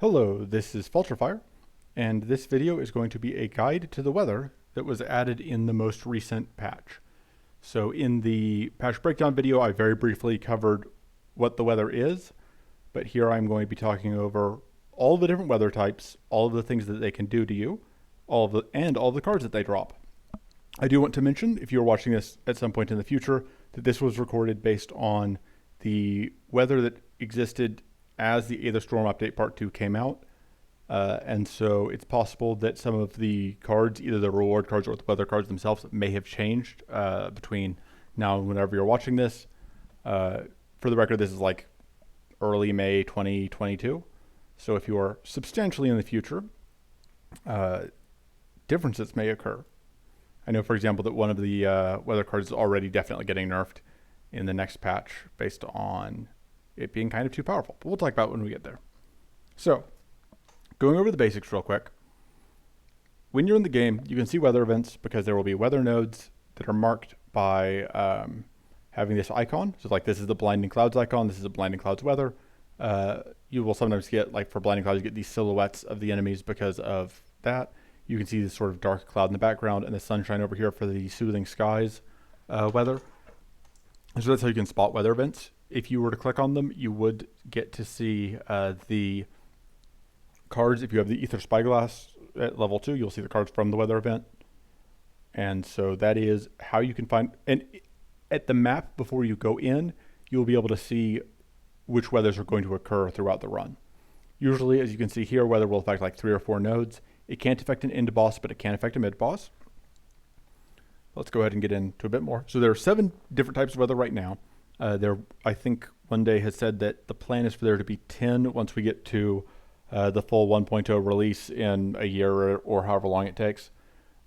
Hello, this is Falterfire, and this video is going to be a guide to the weather that was added in the most recent patch. So in the patch breakdown video, I very briefly covered what the weather is, but here I'm going to be talking over all the different weather types, all of the things that they can do to you, all of the cards that they drop. I do want to mention, if you're watching this at some point in the future, that this was recorded based on the weather that existed as the Aether Storm Update Part 2 came out. And so it's possible that some of the cards, either the reward cards or the weather cards themselves, may have changed between now and whenever you're watching this. For the record, this is like early May 2022. So if you are substantially in the future, differences may occur. I know, for example, that one of the weather cards is already definitely getting nerfed in the next patch based on it being kind of too powerful. But we'll talk about it when we get there. So, going over the basics real quick. When you're in the game, you can see weather events because there will be weather nodes that are marked by having this icon. So like this is the Blinding Clouds icon. This is the Blinding Clouds weather. You will sometimes get, like for Blinding Clouds, you get these silhouettes of the enemies because of that. You can see this sort of dark cloud in the background and the sunshine over here for the Soothing Skies weather. So that's how you can spot weather events. If you were to click on them, you would get to see the cards. If you have the Aether Spyglass at level 2, you'll see the cards from the weather event. And so that is how you can find, and at the map before you go in, you'll be able to see which weathers are going to occur throughout the run. Usually, as you can see here, weather will affect like 3 or 4 nodes. It can't affect an end boss, but it can affect a mid boss. Let's go ahead and get into a bit more. So there are 7 different types of weather right now. I think one day has said that the plan is for there to be 10 once we get to the full 1.0 release in a year or however long it takes.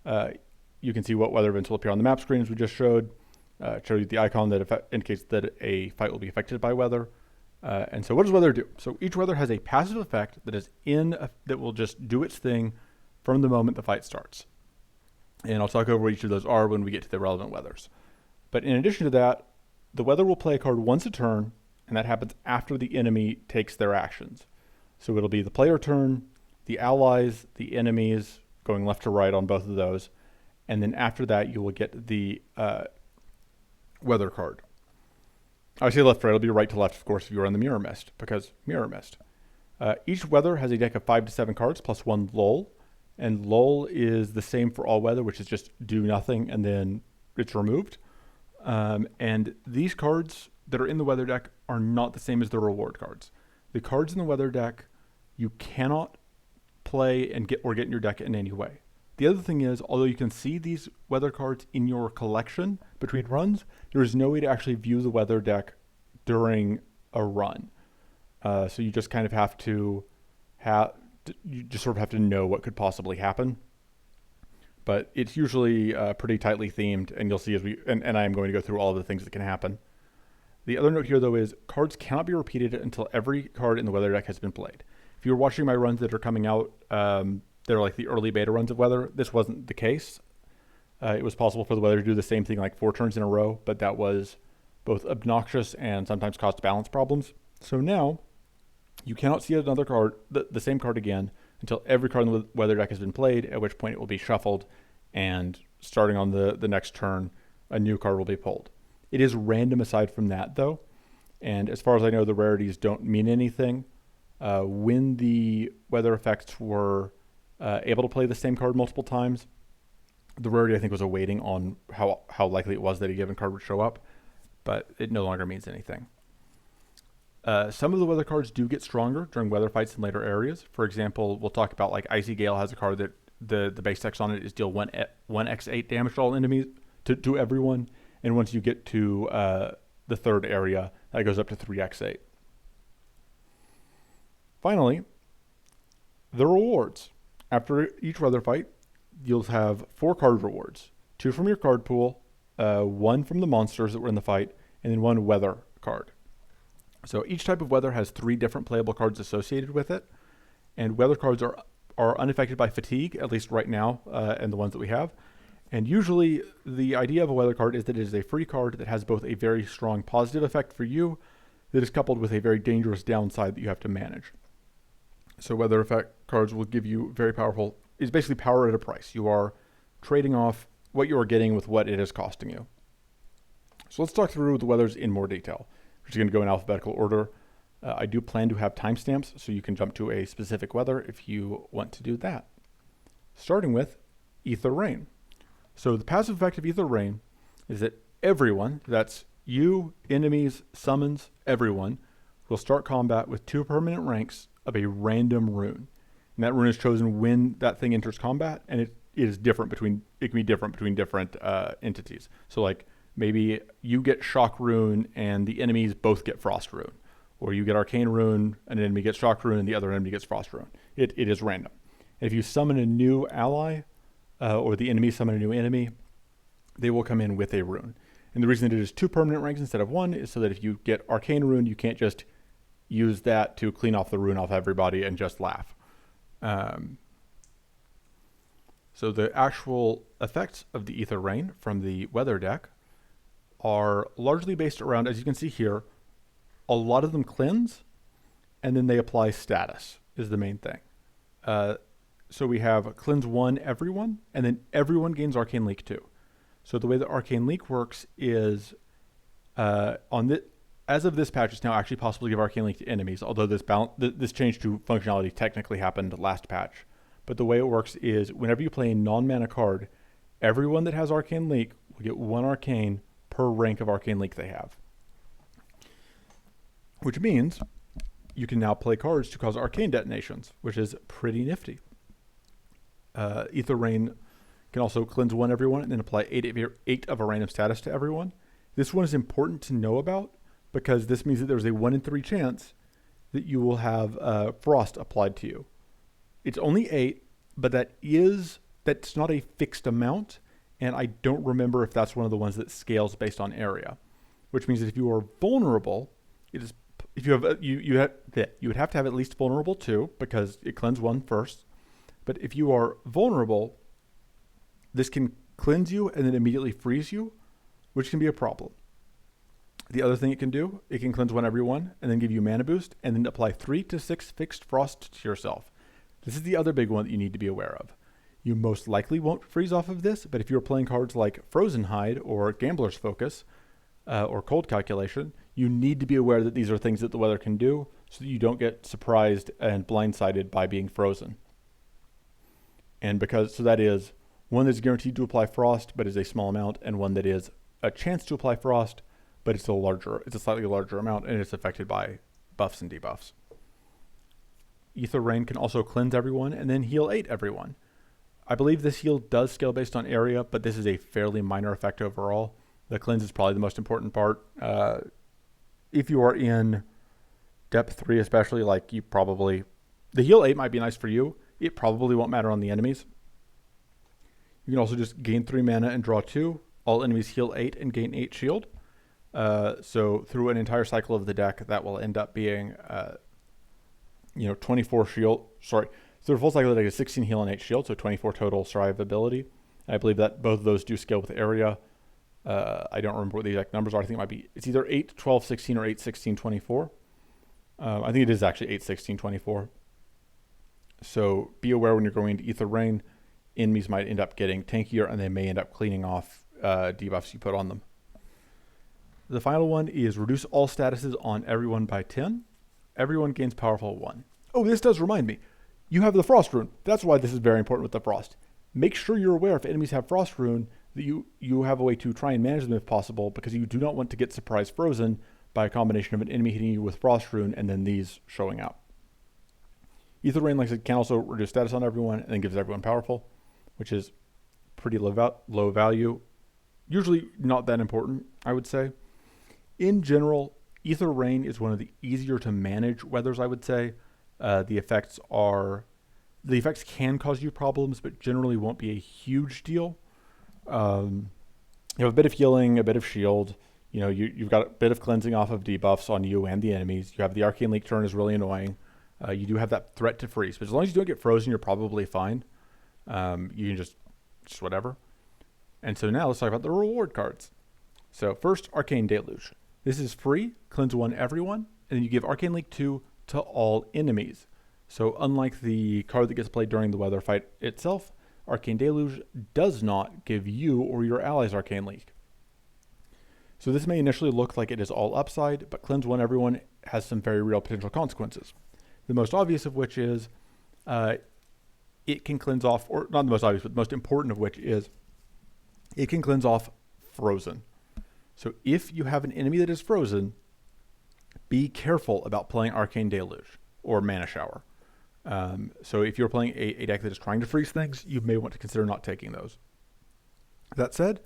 You can see what weather events will appear on the map screen as we just showed. Show you the icon that indicates that a fight will be affected by weather. And so what does weather do? So each weather has a passive effect that will just do its thing from the moment the fight starts. And I'll talk over what each of those are when we get to the relevant weathers. But in addition to that, the weather will play a card once a turn, and that happens after the enemy takes their actions. So it'll be the player turn, the allies, the enemies, going left to right on both of those. And then after that, you will get the weather card. I say left to right, it'll be right to left, of course, if you're in the Mirror Mist, because Mirror Mist. Each weather has a deck of 5 to 7 cards, plus 1 lull. And lull is the same for all weather, which is just do nothing, and then it's removed. And these cards that are in the weather deck are not the same as the reward cards. The cards in the weather deck, you cannot play and get in your deck in any way. The other thing is, although you can see these weather cards in your collection between runs, there is no way to actually view the weather deck during a run. So you just kind of have to know what could possibly happen. But it's usually pretty tightly themed, and you'll see and I am going to go through all of the things that can happen. The other note here, though, is cards cannot be repeated until every card in the weather deck has been played. If you're watching my runs that are coming out, they're like the early beta runs of weather. This wasn't the case. It was possible for the weather to do the same thing like 4 turns in a row, but that was both obnoxious and sometimes caused balance problems. So now, you cannot see another card, the same card again, until every card in the weather deck has been played, at which point it will be shuffled, and starting on the next turn, a new card will be pulled. It is random aside from that, though, and as far as I know, the rarities don't mean anything. When the weather effects were able to play the same card multiple times, the rarity, I think, was awaiting on how likely it was that a given card would show up, but it no longer means anything. Some of the weather cards do get stronger during weather fights in later areas. For example, we'll talk about like Icy Gale has a card that the base text on it is deal 1x8 damage to all enemies, to everyone. And once you get to the third area, that goes up to 3x8. Finally, the rewards. After each weather fight, you'll have 4 card rewards. 2 from your card pool, 1 from the monsters that were in the fight, and then 1 weather card. So each type of weather has 3 different playable cards associated with it, and weather cards are unaffected by fatigue, at least right now, and the ones that we have. And usually the idea of a weather card is that it is a free card that has both a very strong positive effect for you that is coupled with a very dangerous downside that you have to manage. So weather effect cards will give you very powerful, is basically power at a price. You are trading off what you are getting with what it is costing you. So let's talk through the weathers in more detail. We're just going to go in alphabetical order. I do plan to have timestamps so you can jump to a specific weather if you want to do that. Starting with Aether Rain. So the passive effect of Aether Rain is that everyone, that's you, enemies, summons, everyone, will start combat with 2 permanent ranks of a random rune. And that rune is chosen when that thing enters combat, and it can be different between different entities. So like maybe you get Shock Rune and the enemies both get Frost Rune. Or you get Arcane Rune, and an enemy gets Shock Rune, and the other enemy gets Frost Rune. It is random. And if you summon a new ally, or the enemy summon a new enemy, they will come in with a rune. And the reason that it is 2 permanent ranks instead of 1 is so that if you get Arcane Rune, you can't just use that to clean off the rune off everybody and just laugh. So the actual effects of the Aether Rain from the weather deck are largely based around, as you can see here, a lot of them cleanse, and then they apply status is the main thing. So we have cleanse 1 everyone, and then everyone gains Arcane Leak 2. So the way that Arcane Leak works is, as of this patch, it's now actually possible to give Arcane Leak to enemies, although this change to functionality technically happened last patch. But the way it works is whenever you play a non-mana card, everyone that has Arcane Leak will get 1 Arcane per rank of Arcane Leak they have. Which means you can now play cards to cause arcane detonations, which is pretty nifty. Aether Rain can also cleanse 1 everyone and then apply 8 of a random status to everyone. This one is important to know about because this means that there's a 1 in 3 chance that you will have Frost applied to you. It's only 8, but that's not a fixed amount, and I don't remember if that's one of the ones that scales based on area, which means that if you are vulnerable, you would have to have at least vulnerable 2 because it cleanses 1 first. But if you are vulnerable, this can cleanse you and then immediately freeze you, which can be a problem. The other thing it can do, it can cleanse 1 everyone and then give you mana boost and then apply 3 to 6 fixed frost to yourself. This is the other big one that you need to be aware of. You most likely won't freeze off of this, but if you're playing cards like Frozen Hide or Gambler's Focus or Cold Calculation, you need to be aware that these are things that the weather can do so that you don't get surprised and blindsided by being frozen. And so that is one that's guaranteed to apply frost, but is a small amount, and one that is a chance to apply frost, but it's a slightly larger amount, and it's affected by buffs and debuffs. Aether Rain can also cleanse everyone and then heal 8 everyone. I believe this heal does scale based on area, but this is a fairly minor effect overall. The cleanse is probably the most important part. If you are in depth 3 especially, the heal 8 might be nice for you. It probably won't matter on the enemies. You can also just gain 3 mana and draw 2. All enemies heal 8 and gain 8 shield. So through an entire cycle of the deck, that will end up being 24 shield. Sorry. So the full cycle of the deck is 16 heal and 8 shield, so 24 total survivability. And I believe that both of those do scale with area. I don't remember what the exact numbers are. I think it's either 8, 12, 16, or 8, 16, 24. I think it is actually 8, 16, 24. So be aware when you're going into Aether Rain, enemies might end up getting tankier and they may end up cleaning off debuffs you put on them. The final one is reduce all statuses on everyone by 10. Everyone gains powerful 1. Oh, this does remind me. You have the Frost Rune. That's why this is very important with the Frost. Make sure you're aware if enemies have Frost Rune that you have a way to try and manage them if possible, because you do not want to get surprise frozen by a combination of an enemy hitting you with Frost Rune and then these showing out. Aether Rain, like I said, can also reduce status on everyone and then gives everyone powerful, which is pretty low value. Usually not that important, I would say. In general, Aether Rain is one of the easier to manage weathers, I would say. The effects can cause you problems, but generally won't be a huge deal. You have a bit of healing, a bit of shield. You've got a bit of cleansing off of debuffs on you and the enemies. You have the Arcane Leak turn is really annoying. You do have that threat to freeze, but as long as you don't get frozen, you're probably fine. You can just whatever. And so now let's talk about the reward cards. So first, Arcane Deluge. This is free, cleanse 1 everyone, and then you give Arcane Leak 2 to all enemies. So unlike the card that gets played during the weather fight itself, Arcane Deluge does not give you or your allies Arcane Leak. So this may initially look like it is all upside, but Cleanse One Everyone has some very real potential consequences. The most obvious of which is it can cleanse off, or not the most obvious, but the most important of which is it can cleanse off Frozen. So if you have an enemy that is frozen, be careful about playing Arcane Deluge or Mana Shower. So if you're playing a deck that is trying to freeze things, you may want to consider not taking those. That said,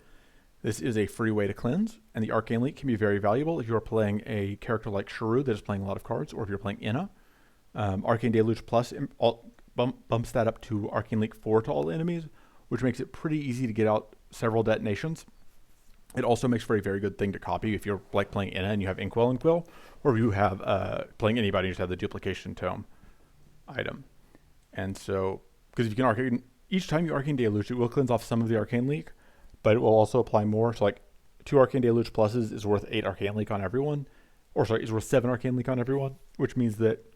this is a free way to cleanse, and the Arcane Leak can be very valuable if you're playing a character like Shrew that is playing a lot of cards, or if you're playing Inna. Arcane Deluge Plus bumps that up to Arcane Leak 4 to all enemies, which makes it pretty easy to get out several detonations. It also makes for a very good thing to copy if you're like playing Inna and you have Inkwell and Quill, or if you have playing anybody and just have the Duplication Tome item. And so, because if you can Arcane, each time you Arcane Deluge, it will cleanse off some of the Arcane Leak, but it will also apply more. So like 2 Arcane Deluge Pluses is worth 8 Arcane Leak on everyone, or sorry, is worth 7 Arcane Leak on everyone, which means that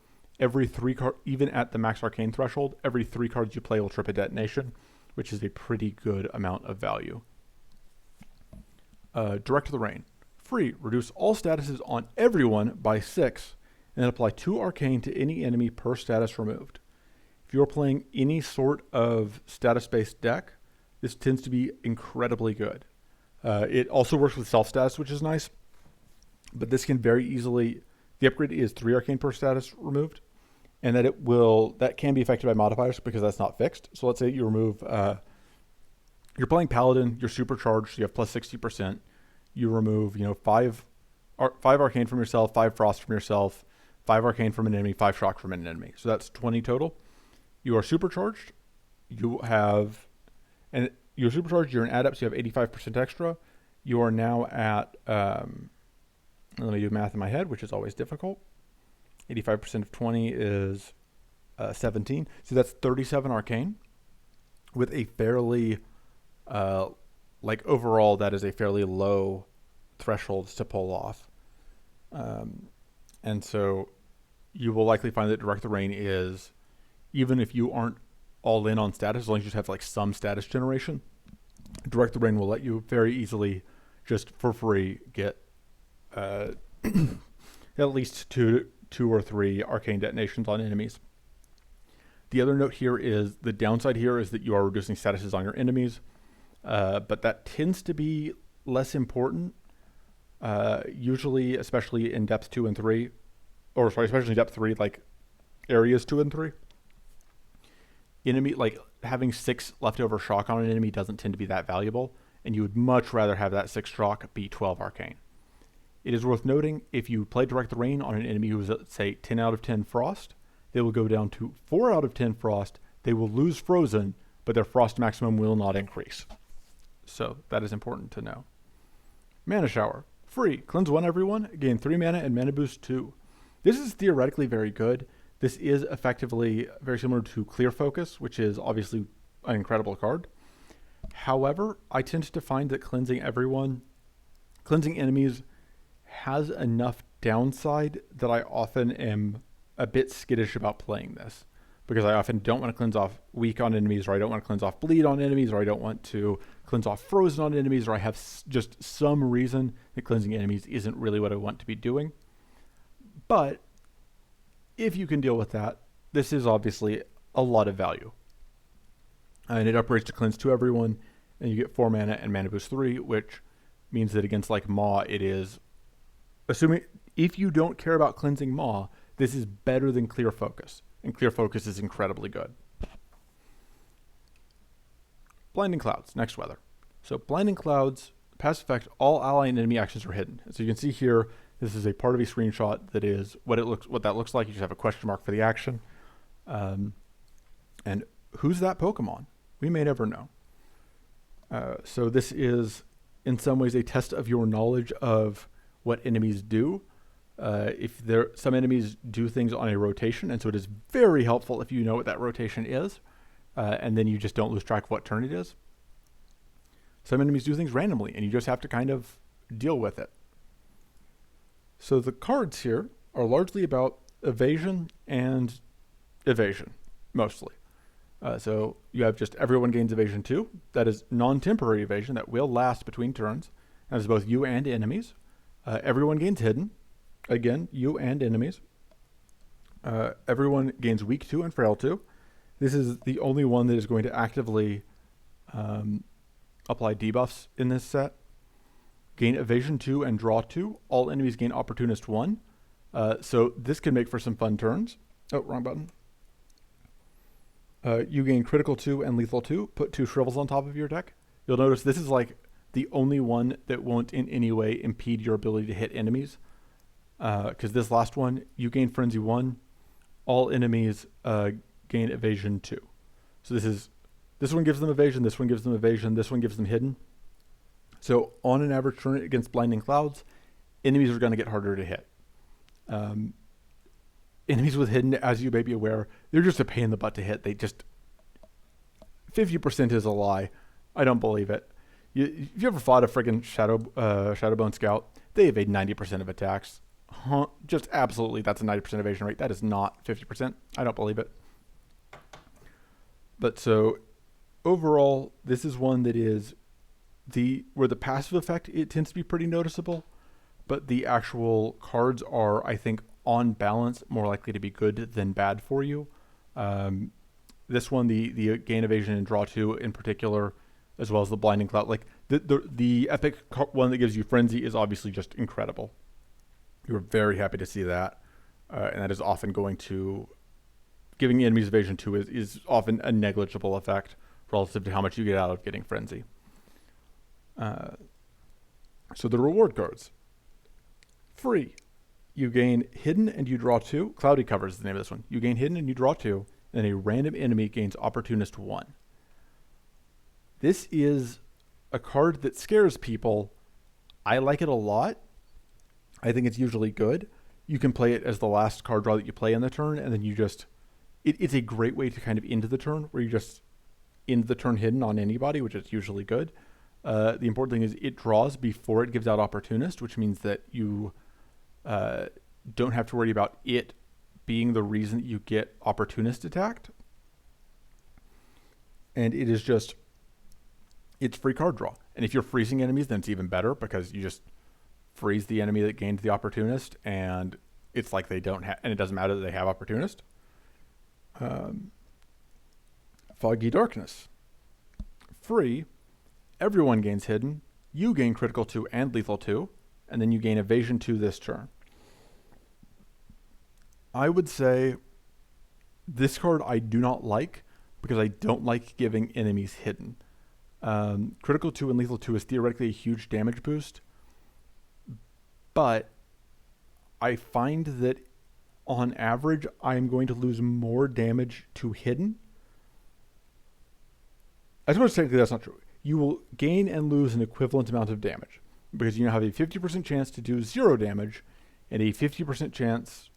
every 3 card, even at the max Arcane threshold, every 3 cards you play will trip a detonation, which is a pretty good amount of value. Direct the Rain. Free. Reduce all statuses on everyone by 6, and then apply 2 Arcane to any enemy per status removed. If you're playing any sort of status-based deck, this tends to be incredibly good. It also works with self-status, which is nice, but this can very easily, the upgrade is 3 Arcane per status removed, and that can be affected by modifiers because that's not fixed. So let's say you remove, you're playing Paladin, you're supercharged, so you have plus 60%. You remove, 5 Arcane from yourself, 5 Frost from yourself, 5 Arcane from an enemy, 5 Shock from an enemy. So that's 20 total. You are supercharged. You're supercharged, you're an adept, so you have 85% extra. You are now at, let me do math in my head, which is always difficult. 85% of 20 is 17. So that's 37 Arcane with a fairly, overall, that is a fairly low threshold to pull off. And so you will likely find that Direct the Rain is, even if you aren't all in on status, as long as you just have some status generation, Direct the Rain will let you very easily, just for free, get at least two or three Arcane detonations on enemies. The other note here is the downside here is that you are reducing statuses on your enemies, but that tends to be less important, usually, especially in depth 2 and 3, especially depth 3, like areas 2 and 3. Enemy, having 6 leftover shock on an enemy doesn't tend to be that valuable, and you would much rather have that 6 shock be 12 Arcane. It is worth noting, if you play Direct the Rain on an enemy who is, let's say, 10 out of 10 Frost, they will go down to 4 out of 10 Frost. They will lose Frozen, but their Frost maximum will not increase. So that is important to know. Mana Shower. Free. Cleanse 1 everyone. Gain 3 mana and mana boost 2. This is theoretically very good. This is effectively very similar to Clear Focus, which is obviously an incredible card. However, I tend to find that cleansing enemies has enough downside that I often am a bit skittish about playing this, because I often don't want to cleanse off weak on enemies, or I don't want to cleanse off bleed on enemies, or I don't want to cleanse off frozen on enemies, or I have just some reason that cleansing enemies isn't really what I want to be doing. But if you can deal with that, this is obviously a lot of value. And it upgrades to cleanse 2 everyone, and you get 4 mana and mana boost 3, which means that against Maw, it is, assuming if you don't care about cleansing Maw, this is better than Clear Focus, and Clear Focus is incredibly good. Blinding Clouds, next weather. So Blinding Clouds, passive effect, all ally and enemy actions are hidden. So you can see here, this is a part of a screenshot that is what that looks like. You just have a question mark for the action. And who's that Pokemon? We may never know. So this is, in some ways, a test of your knowledge of what enemies do. Some enemies do things on a rotation, and so it is very helpful if you know what that rotation is, and then you just don't lose track of what turn it is. Some enemies do things randomly, and you just have to kind of deal with it. So the cards here are largely about evasion and evasion, mostly. So you have just everyone gains evasion 2. That is non-temporary evasion that will last between turns. That is both you and enemies. Everyone gains hidden. Again, you and enemies. Everyone gains weak 2 and frail 2. This is the only one that is going to actively apply debuffs in this set. Gain evasion 2 and draw 2. All enemies gain opportunist 1. So this can make for some fun turns. Oh, wrong button. You gain critical 2 and lethal 2. Put 2 shrivels on top of your deck. You'll notice this is like the only one that won't in any way impede your ability to hit enemies. Because this last one, you gain frenzy 1. All enemies gain evasion 2. So this one gives them evasion, this one gives them evasion, this one gives them hidden. So on an average turn against blinding clouds, enemies are going to get harder to hit. Enemies with hidden, as you may be aware, they're just a pain in the butt to hit. They just 50% is a lie. I don't believe it. If you ever fought a friggin' Shadowbone Scout, they evade 90% of attacks. Just absolutely, that's a 90% evasion rate. That is not 50%. I don't believe it. But so overall, this is one that is where the passive effect, it tends to be pretty noticeable, but the actual cards are, I think, on balance, more likely to be good than bad for you. This one, the gain evasion and draw 2 in particular, as well as the blinding cloud, like the epic one that gives you frenzy is obviously just incredible. You're very happy to see that, and that is often going to giving enemies evasion 2 is often a negligible effect relative to how much you get out of getting frenzy. So the reward cards, free. You gain hidden and you draw 2. Cloudy Cover is the name of this one. You gain hidden and you draw 2, and a random enemy gains opportunist 1. This is a card that scares people. I like it a lot. I think it's usually good. You can play it as the last card draw that you play in the turn, and then you just... It's a great way to kind of end the turn, where you just end the turn hidden on anybody, which is usually good. The important thing is it draws before it gives out opportunist, which means that you don't have to worry about it being the reason that you get opportunist attacked. And it is just... It's free card draw. And if you're freezing enemies, then it's even better, because you just freeze the enemy that gained the opportunist, and it's like they don't have, and it doesn't matter that they have opportunist. Foggy Darkness. Free. Everyone gains hidden. You gain critical 2 and lethal 2, and then you gain evasion 2 this turn. I would say this card I do not like, because I don't like giving enemies hidden. Critical 2 and lethal 2 is theoretically a huge damage boost, but I find that on average, I am going to lose more damage to hidden. I suppose technically that's not true. You will gain and lose an equivalent amount of damage, because you now have a 50% chance to do 0 damage and a 50% chance...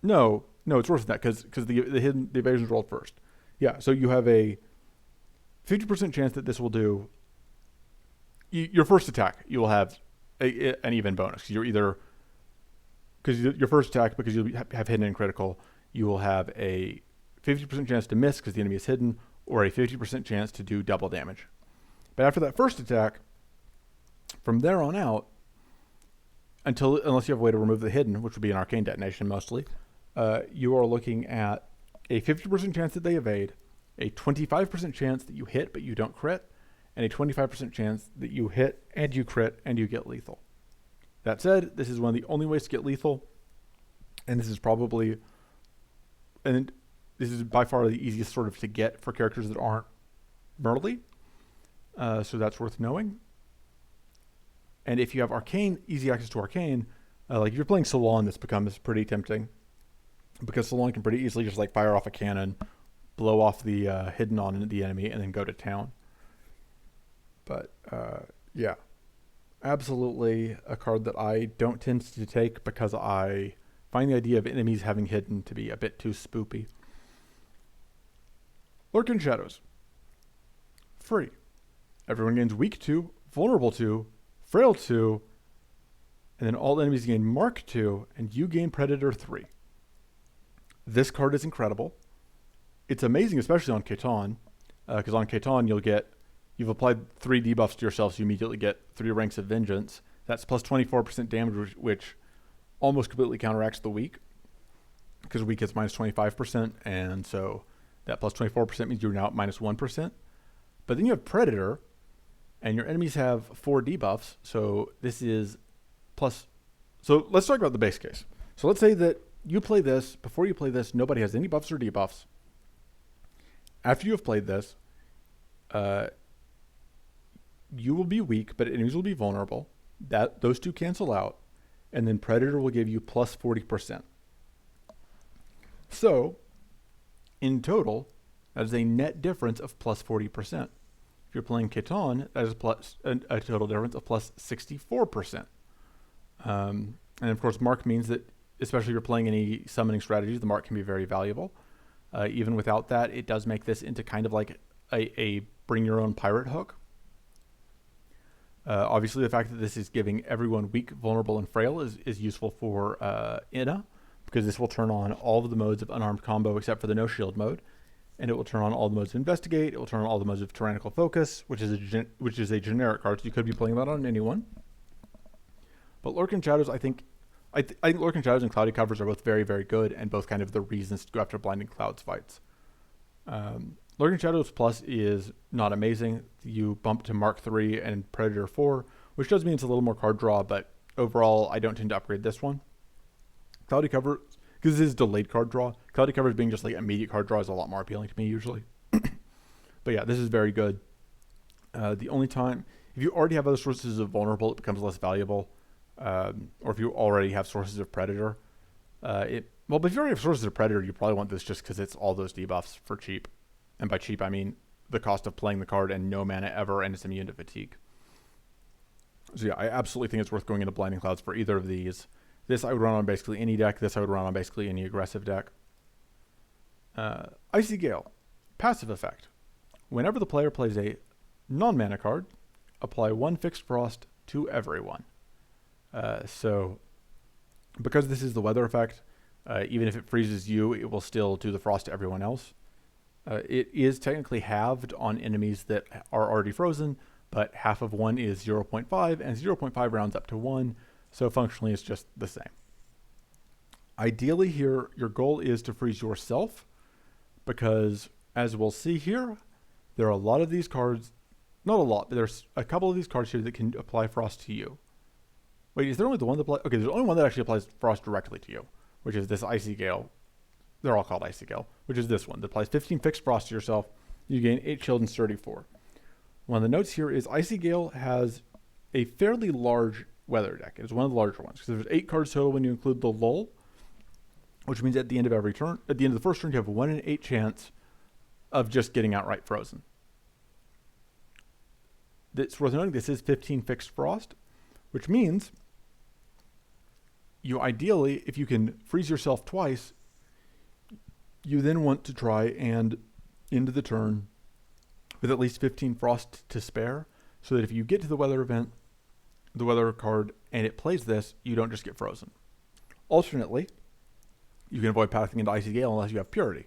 No, it's worse than that, because the evasion's rolled first. Yeah, so you have a 50% chance that this will do... Your first attack, you will have an even bonus. You're either... Because your first attack, because you'll have hidden and critical, you will have a 50% chance to miss because the enemy is hidden, or a 50% chance to do double damage. But after that first attack, from there on out, unless you have a way to remove the hidden, which would be an arcane detonation mostly, you are looking at a 50% chance that they evade, a 25% chance that you hit but you don't crit, and a 25% chance that you hit and you crit and you get lethal. That said, this is one of the only ways to get lethal, and this is probably, and this is by far the easiest sort of to get for characters that aren't Merly, so that's worth knowing. And if you have Arcane, easy access to Arcane, like if you're playing Salon, this becomes pretty tempting, because Salon can pretty easily just like fire off a cannon, blow off the hidden on the enemy, and then go to town. But yeah. Absolutely a card that I don't tend to take, because I find the idea of enemies having hidden to be a bit too spoopy. Lurking Shadows. Free. Everyone gains weak 2, vulnerable 2, frail 2, and then all enemies gain mark 2, and you gain predator 3. This card is incredible. It's amazing, especially on Catan, because on Catan you've applied 3 debuffs to yourself, so you immediately get 3 ranks of Vengeance. That's plus 24% damage, which almost completely counteracts the weak, because weak is minus 25%, and so that plus 24% means you're now at minus 1%. But then you have Predator, and your enemies have 4 debuffs, so this is plus... So let's talk about the base case. So let's say that you play this. Before you play this, nobody has any buffs or debuffs. After you have played this, you will be weak, but enemies will be vulnerable. Those 2 cancel out, and then Predator will give you plus 40%. So, in total, that is a net difference of plus 40%. If you're playing Catan, that is a total difference of plus 64%. And of course, Mark means that, especially if you're playing any summoning strategies, the Mark can be very valuable. Even without that, it does make this into kind of like a bring your own pirate hook. Obviously, the fact that this is giving everyone weak, vulnerable, and frail is useful for Inna, because this will turn on all of the modes of unarmed combo except for the no shield mode, and it will turn on all the modes of investigate. It will turn on all the modes of tyrannical focus, which is a generic card, so you could be playing that on anyone. But Lurking Shadows, I think Lurking Shadows and Cloudy Covers are both very, very good, and both kind of the reasons to go after Blinding Clouds fights. Lurking Shadows Plus is not amazing. You bump to Mark 3 and Predator 4, which does mean it's a little more card draw, but overall, I don't tend to upgrade this one. Cloudy Cover, because this is delayed card draw, Cloudy Covers being just like immediate card draw is a lot more appealing to me usually. But yeah, this is very good. The only time, if you already have other sources of Vulnerable, it becomes less valuable. Or if you already have sources of Predator, but if you already have sources of Predator, you probably want this just because it's all those debuffs for cheap. And by cheap, I mean the cost of playing the card and no mana ever, and it's immune to fatigue. So yeah, I absolutely think it's worth going into Blinding Clouds for either of these. This I would run on basically any deck. This I would run on basically any aggressive deck. Icy Gale. Passive effect. Whenever the player plays a non-mana card, apply 1 Fixed Frost to everyone. So because this is the weather effect, even if it freezes you, it will still do the frost to everyone else. It is technically halved on enemies that are already frozen, but half of 1 is 0.5, and 0.5 rounds up to 1, so functionally it's just the same. Ideally here, your goal is to freeze yourself, because as we'll see here, there are a lot of these cards, not a lot, but there's a couple of these cards here that can apply frost to you. Wait, is there only the one that applies? Okay, there's only one that actually applies frost directly to you, which is this Icy Gale. They're all called Icy Gale, which is this one that applies 15 fixed frost to yourself. You gain 8 shield and 34. One of the notes here is Icy Gale has a fairly large weather deck. It's one of the larger ones because there's 8 cards total when you include the lull, which means at the end of every turn, at the end of the first turn, you have a 1 in 8 chance of just getting outright frozen. It's worth noting this is 15 fixed frost, which means you ideally, if you can freeze yourself twice, you then want to try and end the turn with at least 15 frost to spare, so that if you get to the weather event, the weather card, and it plays this, you don't just get frozen. Alternately, you can avoid pathing into Icy Gale unless you have Purity.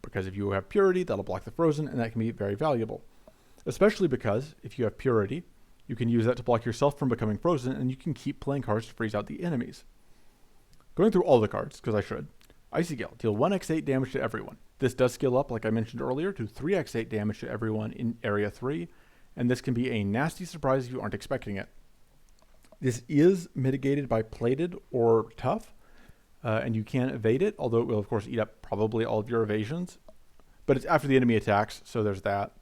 Because if you have Purity, that'll block the frozen, and that can be very valuable. Especially because if you have Purity, you can use that to block yourself from becoming frozen, and you can keep playing cards to freeze out the enemies. Going through all the cards, because I should. Icy Gale, deal 1x8 damage to everyone. This does scale up, like I mentioned earlier, to 3x8 damage to everyone in Area 3, and this can be a nasty surprise if you aren't expecting it. This is mitigated by Plated or Tough, and you can evade it, although it will, of course, eat up probably all of your evasions. But it's after the enemy attacks, so there's that.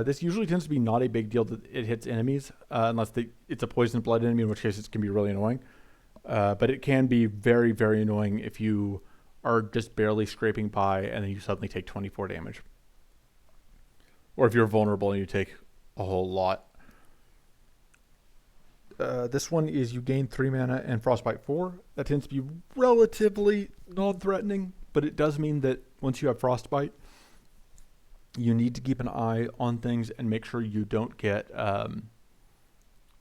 This usually tends to be not a big deal that it hits enemies, unless it's a poison blood enemy, in which case it can be really annoying. But it can be very, very annoying if you are just barely scraping by and then you suddenly take 24 damage. Or if you're vulnerable and you take a whole lot. This one is you gain 3 mana and Frostbite 4. That tends to be relatively non-threatening, but it does mean that once you have Frostbite, you need to keep an eye on things and make sure you don't get...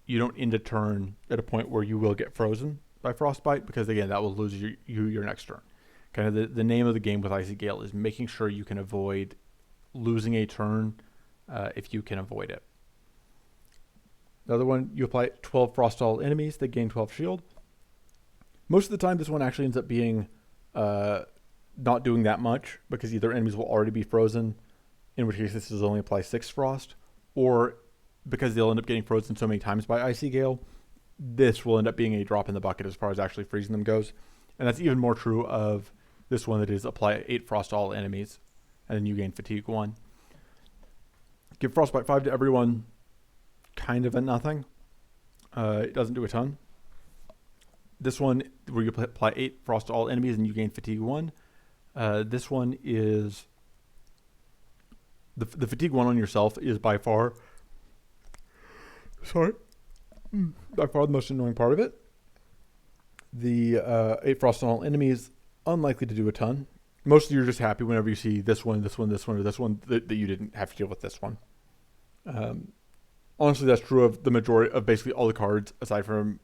you don't end a turn at a point where you will get frozen. by Frostbite, because again, that will lose you your next turn. Kind of the name of the game with Icy Gale is making sure you can avoid losing a turn if you can avoid it. The other one, you apply 12 Frost to all enemies. They gain 12 shield. Most of the time, this one actually ends up being not doing that much, because either enemies will already be frozen, in which case this is only apply 6 Frost, or because they'll end up getting frozen so many times by Icy Gale, this will end up being a drop in the bucket as far as actually freezing them goes. And that's even more true of this one, that is apply 8 Frost to all enemies, and then you gain Fatigue 1. Give Frostbite 5 to everyone, kind of a nothing. It doesn't do a ton. This one, where you apply 8 Frost to all enemies and you gain Fatigue 1. This one is... The Fatigue 1 on yourself is by far... By far the most annoying part of it. The 8 Frost on all enemies, unlikely to do a ton. Mostly you're just happy whenever you see this one, this one, this one, or this one, that you didn't have to deal with this one. Honestly, that's true of the majority of basically all the cards, aside from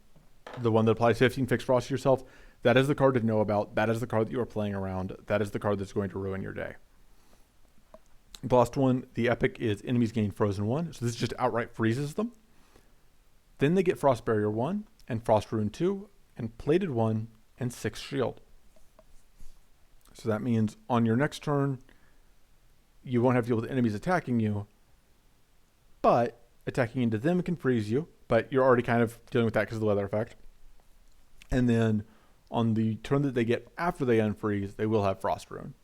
the one that applies 15 fixed frost to yourself. That is the card to know about. That is the card that you are playing around. That is the card that's going to ruin your day. The last one, the epic, is enemies gain Frozen 1. So this just outright freezes them. Then they get Frost Barrier 1 and Frost Rune 2 and Plated 1 and 6 shield. So that means on your next turn, you won't have to deal with enemies attacking you, but attacking into them can freeze you, but you're already kind of dealing with that because of the weather effect. And then on the turn that they get after they unfreeze, they will have Frost Rune.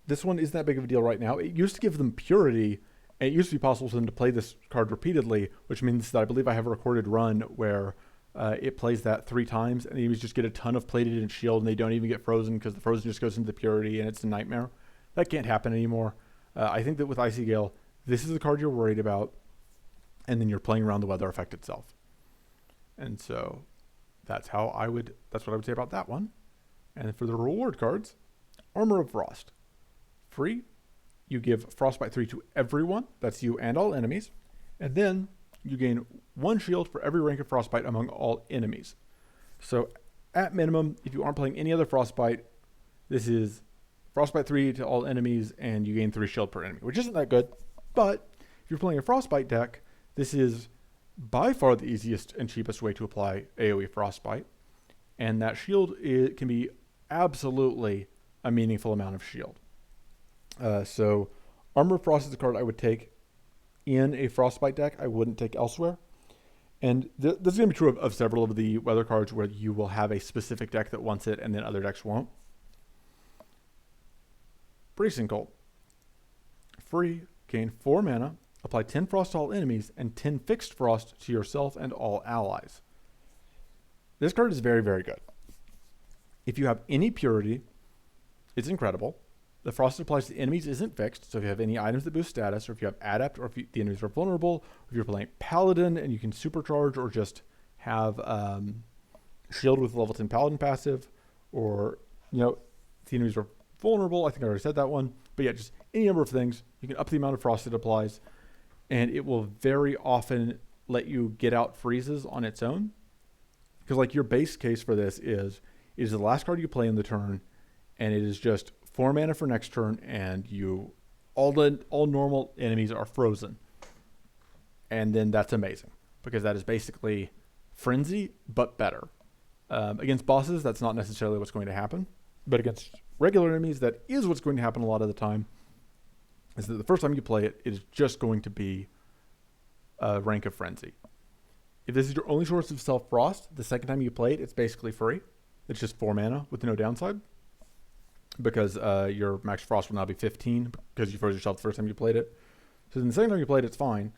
This one isn't that big of a deal right now. It used to give them Purity, and it used to be possible for them to play this card repeatedly, which means that I believe I have a recorded run where it plays that 3 times, and the enemies just get a ton of Plated and shield, and they don't even get frozen because the frozen just goes into the Purity, and it's a nightmare. That can't happen anymore. I think that with Icy Gale, this is the card you're worried about, and then you're playing around the weather effect itself. And so that's what I would say about that one. And for the reward cards, Armor of Frost. Free. You give Frostbite 3 to everyone. That's you and all enemies. And then you gain 1 shield for every rank of Frostbite among all enemies. So at minimum, if you aren't playing any other Frostbite, this is Frostbite 3 to all enemies, and you gain 3 shield per enemy, which isn't that good. But if you're playing a Frostbite deck, this is by far the easiest and cheapest way to apply AoE Frostbite. And that shield, it can be absolutely a meaningful amount of shield. So Armor of Frost is a card I would take in a Frostbite deck. I wouldn't take elsewhere. And this is going to be true of several of the weather cards where you will have a specific deck that wants it and then other decks won't. Bracing Cold. Free, gain 4 mana, apply 10 Frost to all enemies, and 10 Fixed Frost to yourself and all allies. This card is very, very good. If you have any Purity, it's incredible. The Frost that applies to enemies isn't fixed, so if you have any items that boost status, or if you have Adept, or if the enemies are vulnerable, or if you're playing Paladin and you can supercharge, or just have Shield with level 10 Paladin passive, or, if the enemies are vulnerable, I think I already said that one, but yeah, just any number of things, you can up the amount of Frost it applies, and it will very often let you get out freezes on its own, because your base case for this is the last card you play in the turn, and it is just 4 mana for next turn, and all normal enemies are frozen. And then that's amazing, because that is basically Frenzy, but better. Against bosses, that's not necessarily what's going to happen. But against regular enemies, that is what's going to happen a lot of the time. Is that the first time you play it, it is just going to be a rank of Frenzy. If this is your only source of self-frost, the second time you play it, it's basically free. It's just 4 mana with no downside. Because your max frost will now be 15 because you froze yourself the first time you played it. So then the second time you played it, it's fine.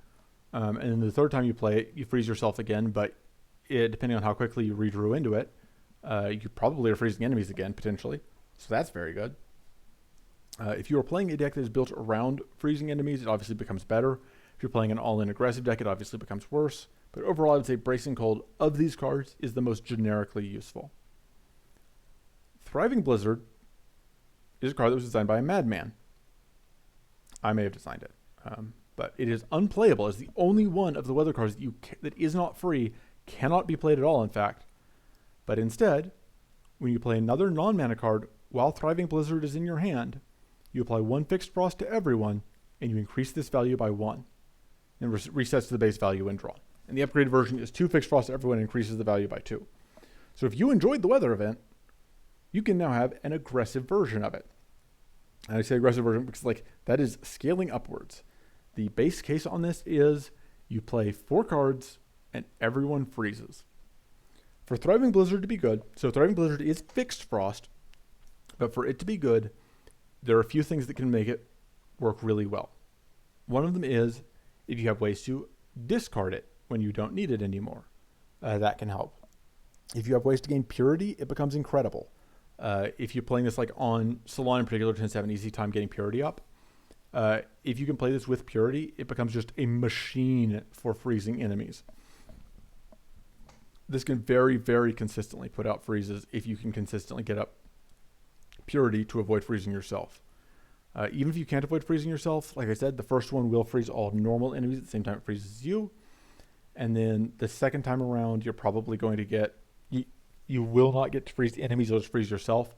And then the third time you play it, you freeze yourself again, but depending on how quickly you redrew into it, you probably are freezing enemies again, potentially. So that's very good. If you are playing a deck that is built around freezing enemies, it obviously becomes better. If you're playing an all-in aggressive deck, it obviously becomes worse. But overall, I would say Bracing Cold of these cards is the most generically useful. Thriving Blizzard is a card that was designed by a madman. I may have designed it. But it is unplayable. It's the only one of the weather cards that is not free cannot be played at all, in fact. But instead, when you play another non-mana card while Thriving Blizzard is in your hand, you apply 1 Fixed Frost to everyone, and you increase this value by 1. And resets to the base value when drawn. And the upgraded version is 2 Fixed Frost to everyone and increases the value by 2. So if you enjoyed the weather event, you can now have an aggressive version of it. And I say aggressive version because that is scaling upwards. The base case on this is you play 4 cards and everyone freezes. For Thriving Blizzard to be good, so Thriving Blizzard is Fixed Frost, but for it to be good, there are a few things that can make it work really well. One of them is if you have ways to discard it when you don't need it anymore. That can help. If you have ways to gain Purity, it becomes incredible. If you're playing this on Salon in particular, tends to have an easy time getting Purity up. If you can play this with Purity, it becomes just a machine for freezing enemies. This can very, very consistently put out freezes if you can consistently get up Purity to avoid freezing yourself. Even if you can't avoid freezing yourself, like I said, the first one will freeze all normal enemies at the same time it freezes you. And then the second time around, you're probably going to get... You will not get to freeze the enemies, you'll just freeze yourself.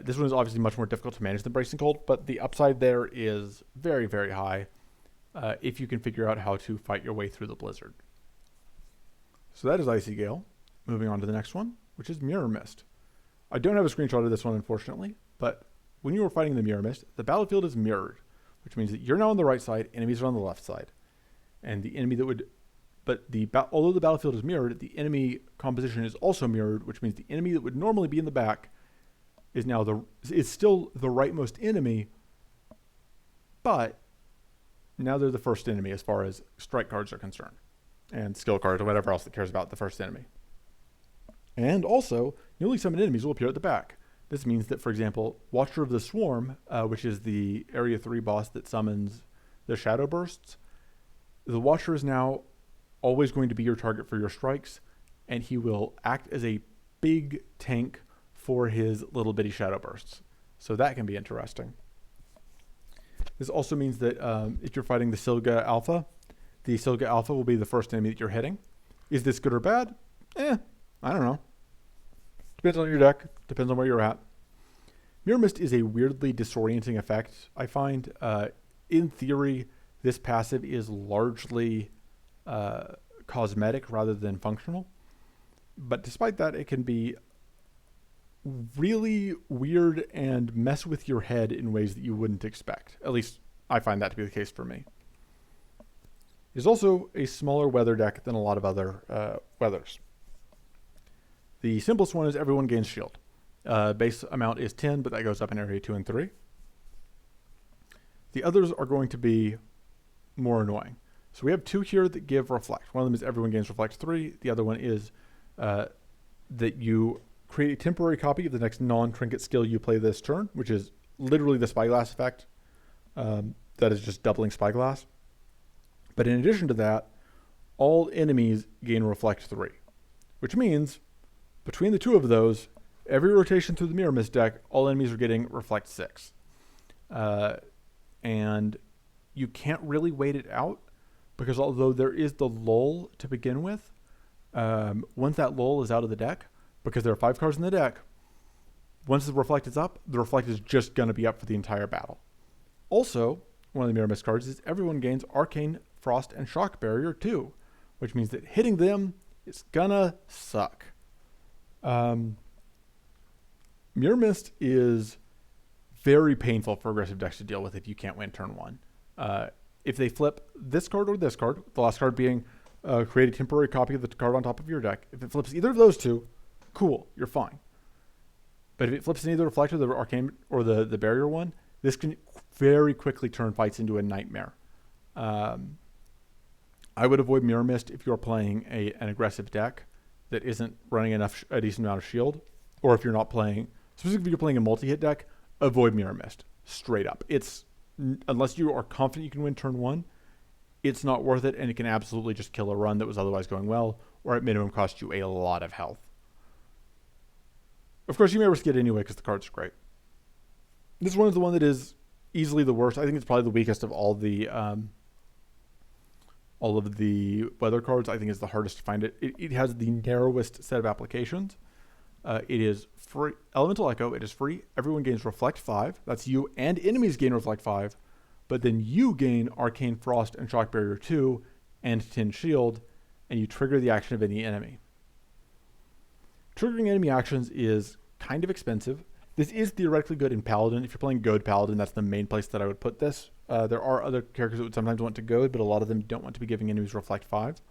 This one is obviously much more difficult to manage than Bracing Cold, but the upside there is very, very high if you can figure out how to fight your way through the blizzard. So that is Icy Gale. Moving on to the next one, which is Mirror Mist. I don't have a screenshot of this one, unfortunately, but when you are fighting the Mirror Mist, the battlefield is mirrored, which means that you're now on the right side, enemies are on the left side. And the enemy that would... But although the battlefield is mirrored, the enemy composition is also mirrored, which means the enemy that would normally be in the back is still the rightmost enemy, but now they're the first enemy as far as strike cards are concerned, and skill cards or whatever else that cares about the first enemy. And also, newly summoned enemies will appear at the back. This means that, for example, Watcher of the Swarm, which is the Area 3 boss that summons the Shadow Bursts, the Watcher is now always going to be your target for your strikes, and he will act as a big tank for his little bitty Shadow Bursts. So that can be interesting. This also means that if you're fighting the Silga Alpha, the Silga Alpha will be the first enemy that you're hitting. Is this good or bad? I don't know. Depends on your deck. Depends on where you're at. Mirror Mist is a weirdly disorienting effect, I find. In theory, this passive is largely cosmetic rather than functional. But despite that, it can be really weird and mess with your head in ways that you wouldn't expect. At least I find that to be the case for me. It's also a smaller weather deck than a lot of other weathers. The simplest one is everyone gains shield. Base amount is 10, but that goes up in area 2 and 3. The others are going to be more annoying. So we have 2 here that give Reflect. One of them is everyone gains Reflect 3. The other one is that you create a temporary copy of the next non-trinket skill you play this turn, which is literally the Spyglass effect. That is just doubling Spyglass. But in addition to that, all enemies gain Reflect 3, which means between the 2 of those, every rotation through the Mirror Mist deck, all enemies are getting Reflect 6. And you can't really wait it out, because although there is the lull to begin with, once that lull is out of the deck, because there are 5 cards in the deck, once the Reflect is up, the Reflect is just going to be up for the entire battle. Also, one of the Mirror Mist cards is everyone gains Arcane, Frost, and Shock Barrier too, which means that hitting them is gonna suck. Mirror Mist is very painful for aggressive decks to deal with if you can't win turn 1. If they flip this card or this card, the last card being create a temporary copy of the card on top of your deck, if it flips either of those 2, cool, you're fine. But if it flips either the Reflect or the Arcane or the Barrier one, this can very quickly turn fights into a nightmare. I would avoid Mirror Mist if you're playing an aggressive deck that isn't running a decent amount of shield, or if you're not playing, specifically if you're playing a multi-hit deck, avoid Mirror Mist straight up. Unless you are confident you can win turn 1, it's not worth it, and it can absolutely just kill a run that was otherwise going well, or at minimum cost you a lot of health. Of course, you may risk it anyway because the card's great. This one is the one that is easily the worst. I think it's probably the weakest of all the all of the weather cards, I think is the hardest to find it. It has the narrowest set of applications. It is free. Elemental Echo, it is free. Everyone gains Reflect 5. That's you and enemies gain Reflect 5. But then you gain Arcane Frost and Shock Barrier 2 and Tin Shield, and you trigger the action of any enemy. Triggering enemy actions is kind of expensive. This is theoretically good in Paladin. If you're playing Goad Paladin, that's the main place that I would put this. There are other characters that would sometimes want to Goad, but a lot of them don't want to be giving enemies Reflect 5.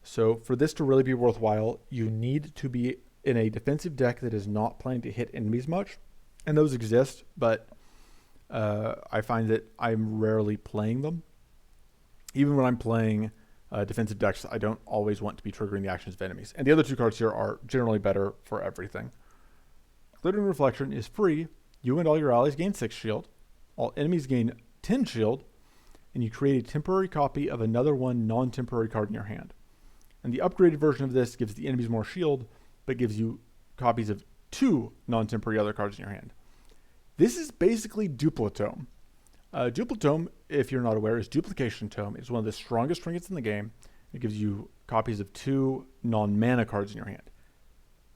So for this to really be worthwhile, you need to be in a defensive deck that is not planning to hit enemies much. And those exist, but I find that I'm rarely playing them. Even when I'm playing defensive decks, I don't always want to be triggering the actions of enemies. And the other two cards here are generally better for everything. Glittering Reflection is free. You and all your allies gain 6 shield. All enemies gain 10 shield. And you create a temporary copy of another one non-temporary card in your hand. And the upgraded version of this gives the enemies more shield, but gives you copies of 2 non-temporary other cards in your hand. This is basically Duplicitome. Duplicitome, if you're not aware, is Duplication Tome. It's one of the strongest trinkets in the game. It gives you copies of 2 non-mana cards in your hand.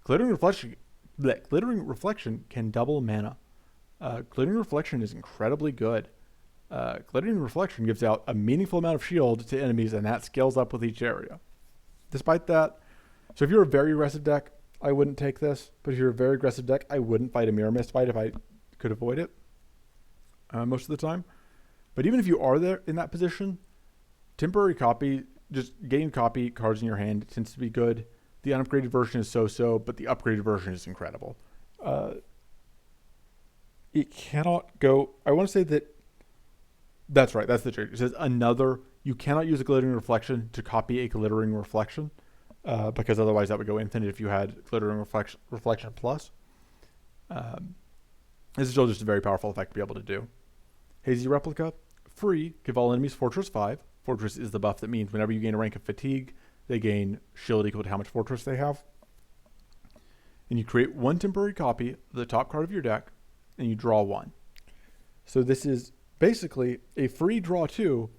Glittering Reflection can double mana. Glittering Reflection is incredibly good. Glittering Reflection gives out a meaningful amount of shield to enemies, and that scales up with each area. Despite that, so if you're a very aggressive deck, I wouldn't take this. But if you're a very aggressive deck, I wouldn't fight a Mirror Mist fight if I could avoid it most of the time. But even if you are there in that position, temporary copy, just getting copy cards in your hand tends to be good. The unupgraded version is so-so, but the upgraded version is incredible. It cannot go... I want to say that... That's right, that's the trick. It says another... You cannot use a Glittering Reflection to copy a Glittering Reflection, because otherwise that would go infinite if you had Glittering Reflection Plus. This is still just a very powerful effect to be able to do. Hazy Replica, free, give all enemies Fortress 5. Fortress is the buff that means whenever you gain a rank of Fatigue, they gain shield equal to how much Fortress they have. And you create 1 temporary copy of the top card of your deck, and you draw 1. So this is basically a free draw 2,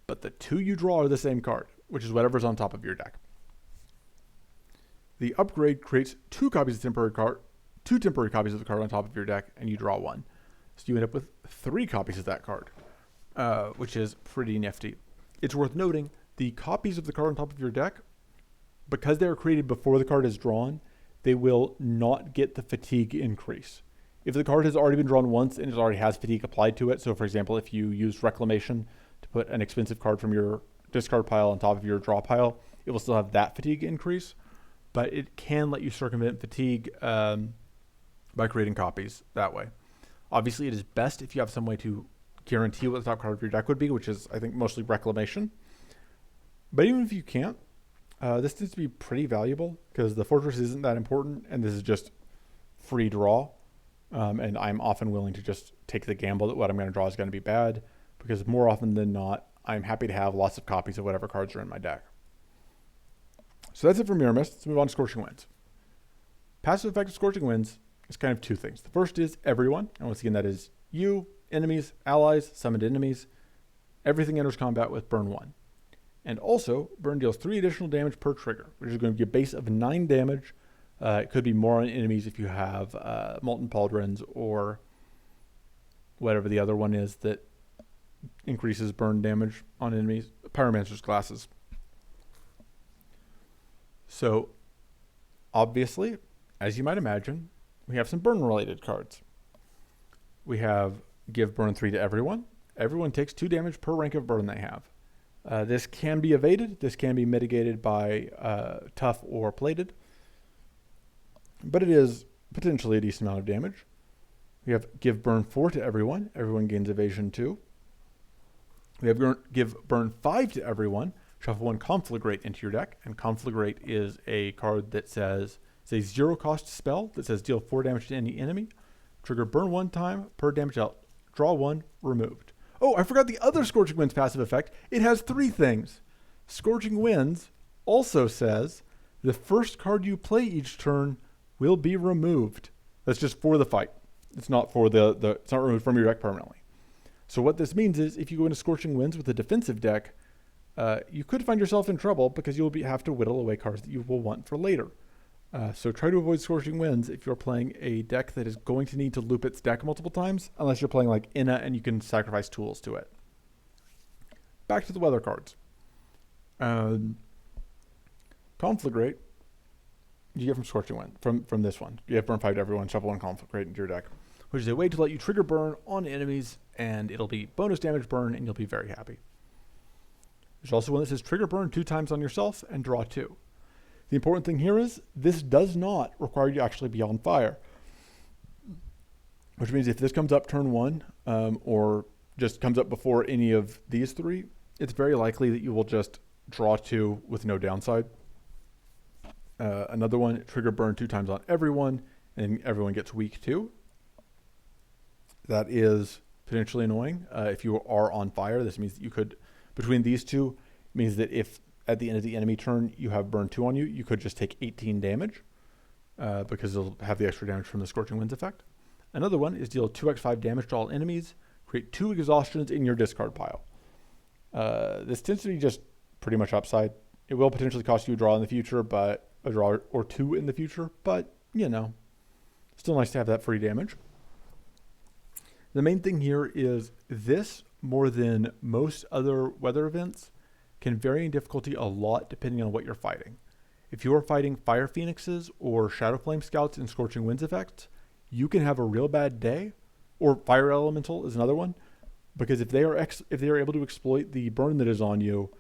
but the 2 you draw are the same card, which is whatever's on top of your deck. The upgrade creates 2 copies of temporary card, 2 temporary copies of the card on top of your deck, and you draw 1. So you end up with 3 copies of that card, which is pretty nifty. It's worth noting, the copies of the card on top of your deck, because they are created before the card is drawn, they will not get the fatigue increase. If the card has already been drawn once and it already has fatigue applied to it, so for example, if you use Reclamation to put an expensive card from your discard pile on top of your draw pile, it will still have that fatigue increase, but it can let you circumvent fatigue by creating copies that way. Obviously, it is best if you have some way to guarantee what the top card of your deck would be, which is, I think, mostly Reclamation. But even if you can't, this tends to be pretty valuable because the Fortress isn't that important, and this is just free draw. And I'm often willing to just take the gamble that what I'm going to draw is going to be bad, because more often than not, I'm happy to have lots of copies of whatever cards are in my deck. So that's it for Mirror Mist. Let's move on to Scorching Winds. Passive effect of Scorching Winds is kind of 2 things. The first is everyone, and once again that is you, enemies, allies, summoned enemies. Everything enters combat with burn 1. And also, burn deals 3 additional damage per trigger, which is going to be a base of 9 damage. It could be more on enemies if you have Molten Pauldrons or whatever the other one is that increases burn damage on enemies. Pyromancer's Glasses. So, obviously, as you might imagine, we have some burn-related cards. We have give burn 3 to everyone. Everyone takes 2 damage per rank of burn they have. This can be evaded. This can be mitigated by tough or plated. But it is potentially a decent amount of damage. We have give burn 4 to everyone. Everyone gains evasion 2. We have give burn 5 to everyone. Shuffle 1 Conflagrate into your deck. And Conflagrate is a card that says, it's a 0 cost spell that says deal 4 damage to any enemy. Trigger burn 1 time per damage out. Draw 1, removed. Oh, I forgot the other Scorching Winds passive effect. It has 3 things. Scorching Winds also says the first card you play each turn will be removed. That's just for the fight. It's not for it's not removed from your deck permanently. So what this means is if you go into Scorching Winds with a defensive deck, you could find yourself in trouble because you'll have to whittle away cards that you will want for later. So try to avoid Scorching Winds if you're playing a deck that is going to need to loop its deck multiple times, unless you're playing like Inna and you can sacrifice tools to it. Back to the weather cards. Conflagrate, you get from Scorching Wind, from this one. You have burn 5 to everyone, shuffle 1 Conflagrate into your deck, which is a way to let you trigger burn on enemies, and it'll be bonus damage burn, and you'll be very happy. There's also one that says trigger burn 2 times on yourself and draw 2. The important thing here is this does not require you to actually be on fire, which means if this comes up turn 1 or just comes up before any of these 3, it's very likely that you will just draw 2 with no downside. Another one, trigger burn 2 times on everyone, and everyone gets weak too. That is potentially annoying. If you are on fire, this means that you could, between these two, means that if at the end of the enemy turn you have burn 2 on you, you could just take 18 damage because it'll have the extra damage from the Scorching Winds effect. Another one is deal 2x5 damage to all enemies, create 2 exhaustions in your discard pile. This tends to be just pretty much upside. It will potentially cost you a draw in the future, but a draw or 2 in the future, but you know, still nice to have that free damage. The main thing here is this, more than most other weather events, can vary in difficulty a lot depending on what you're fighting. If you are fighting Fire Phoenixes or Shadow Flame Scouts in Scorching Winds effects, you can have a real bad day, or Fire Elemental is another one, because if they are able to exploit the burn that is on you,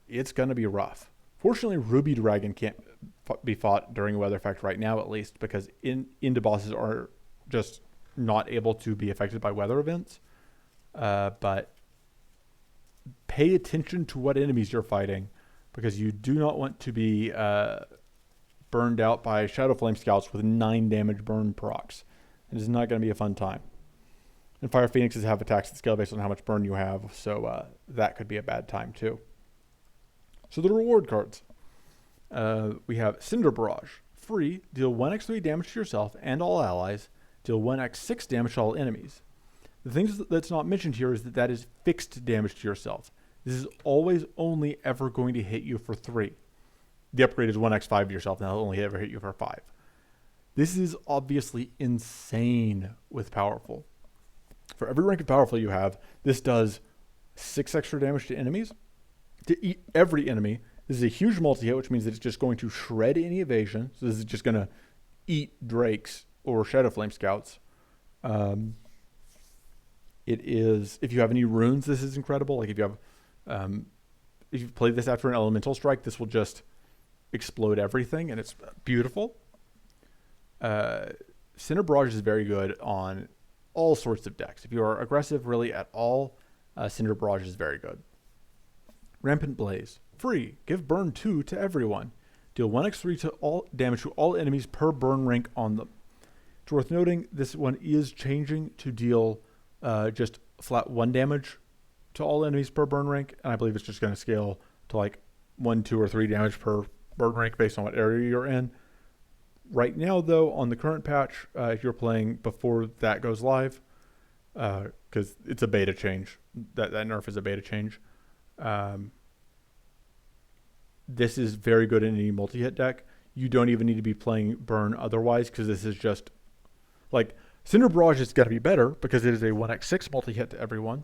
it's going to be rough. Fortunately, Ruby Dragon can't be fought during a weather effect right now, at least, because Into bosses are just not able to be affected by weather events. But pay attention to what enemies you're fighting, because you do not want to be burned out by Shadow Flame Scouts with 9 damage burn procs. It is not going to be a fun time. And Fire Phoenixes have attacks that scale based on how much burn you have, so that could be a bad time too. So the reward cards. We have Cinder Barrage. Free, deal 1x3 damage to yourself and all allies. Deal 1x6 damage to all enemies. The thing that's not mentioned here is that is fixed damage to yourself. This is always only ever going to hit you for 3. The upgrade is 1x5 to yourself, and that'll only ever hit you for 5. This is obviously insane with Powerful. For every rank of Powerful you have, this does 6 extra damage to enemies. To eat every enemy. This is a huge multi-hit, which means that it's just going to shred any evasion. So this is just going to eat Drakes or Shadow Flame Scouts. It is, if you have any runes, this is incredible. Like if you have, if you play this after an elemental strike, this will just explode everything, and it's beautiful. Cinder Barrage is very good on all sorts of decks. If you are aggressive really at all, Cinder Barrage is very good. Rampant Blaze. Free. Give burn 2 to everyone. Deal 1x3 to all damage to all enemies per burn rank on them. It's worth noting this one is changing to deal just flat 1 damage to all enemies per burn rank, and I believe it's just going to scale to like 1, 2, or 3 damage per burn rank based on what area you're in. Right now, though, on the current patch, if you're playing before that goes live, because it's a beta change, that nerf is a beta change, this is very good in any multi-hit deck. You don't even need to be playing burn otherwise, because this is just like Cinder Barrage is going to be better because it is a 1x6 multi-hit to everyone,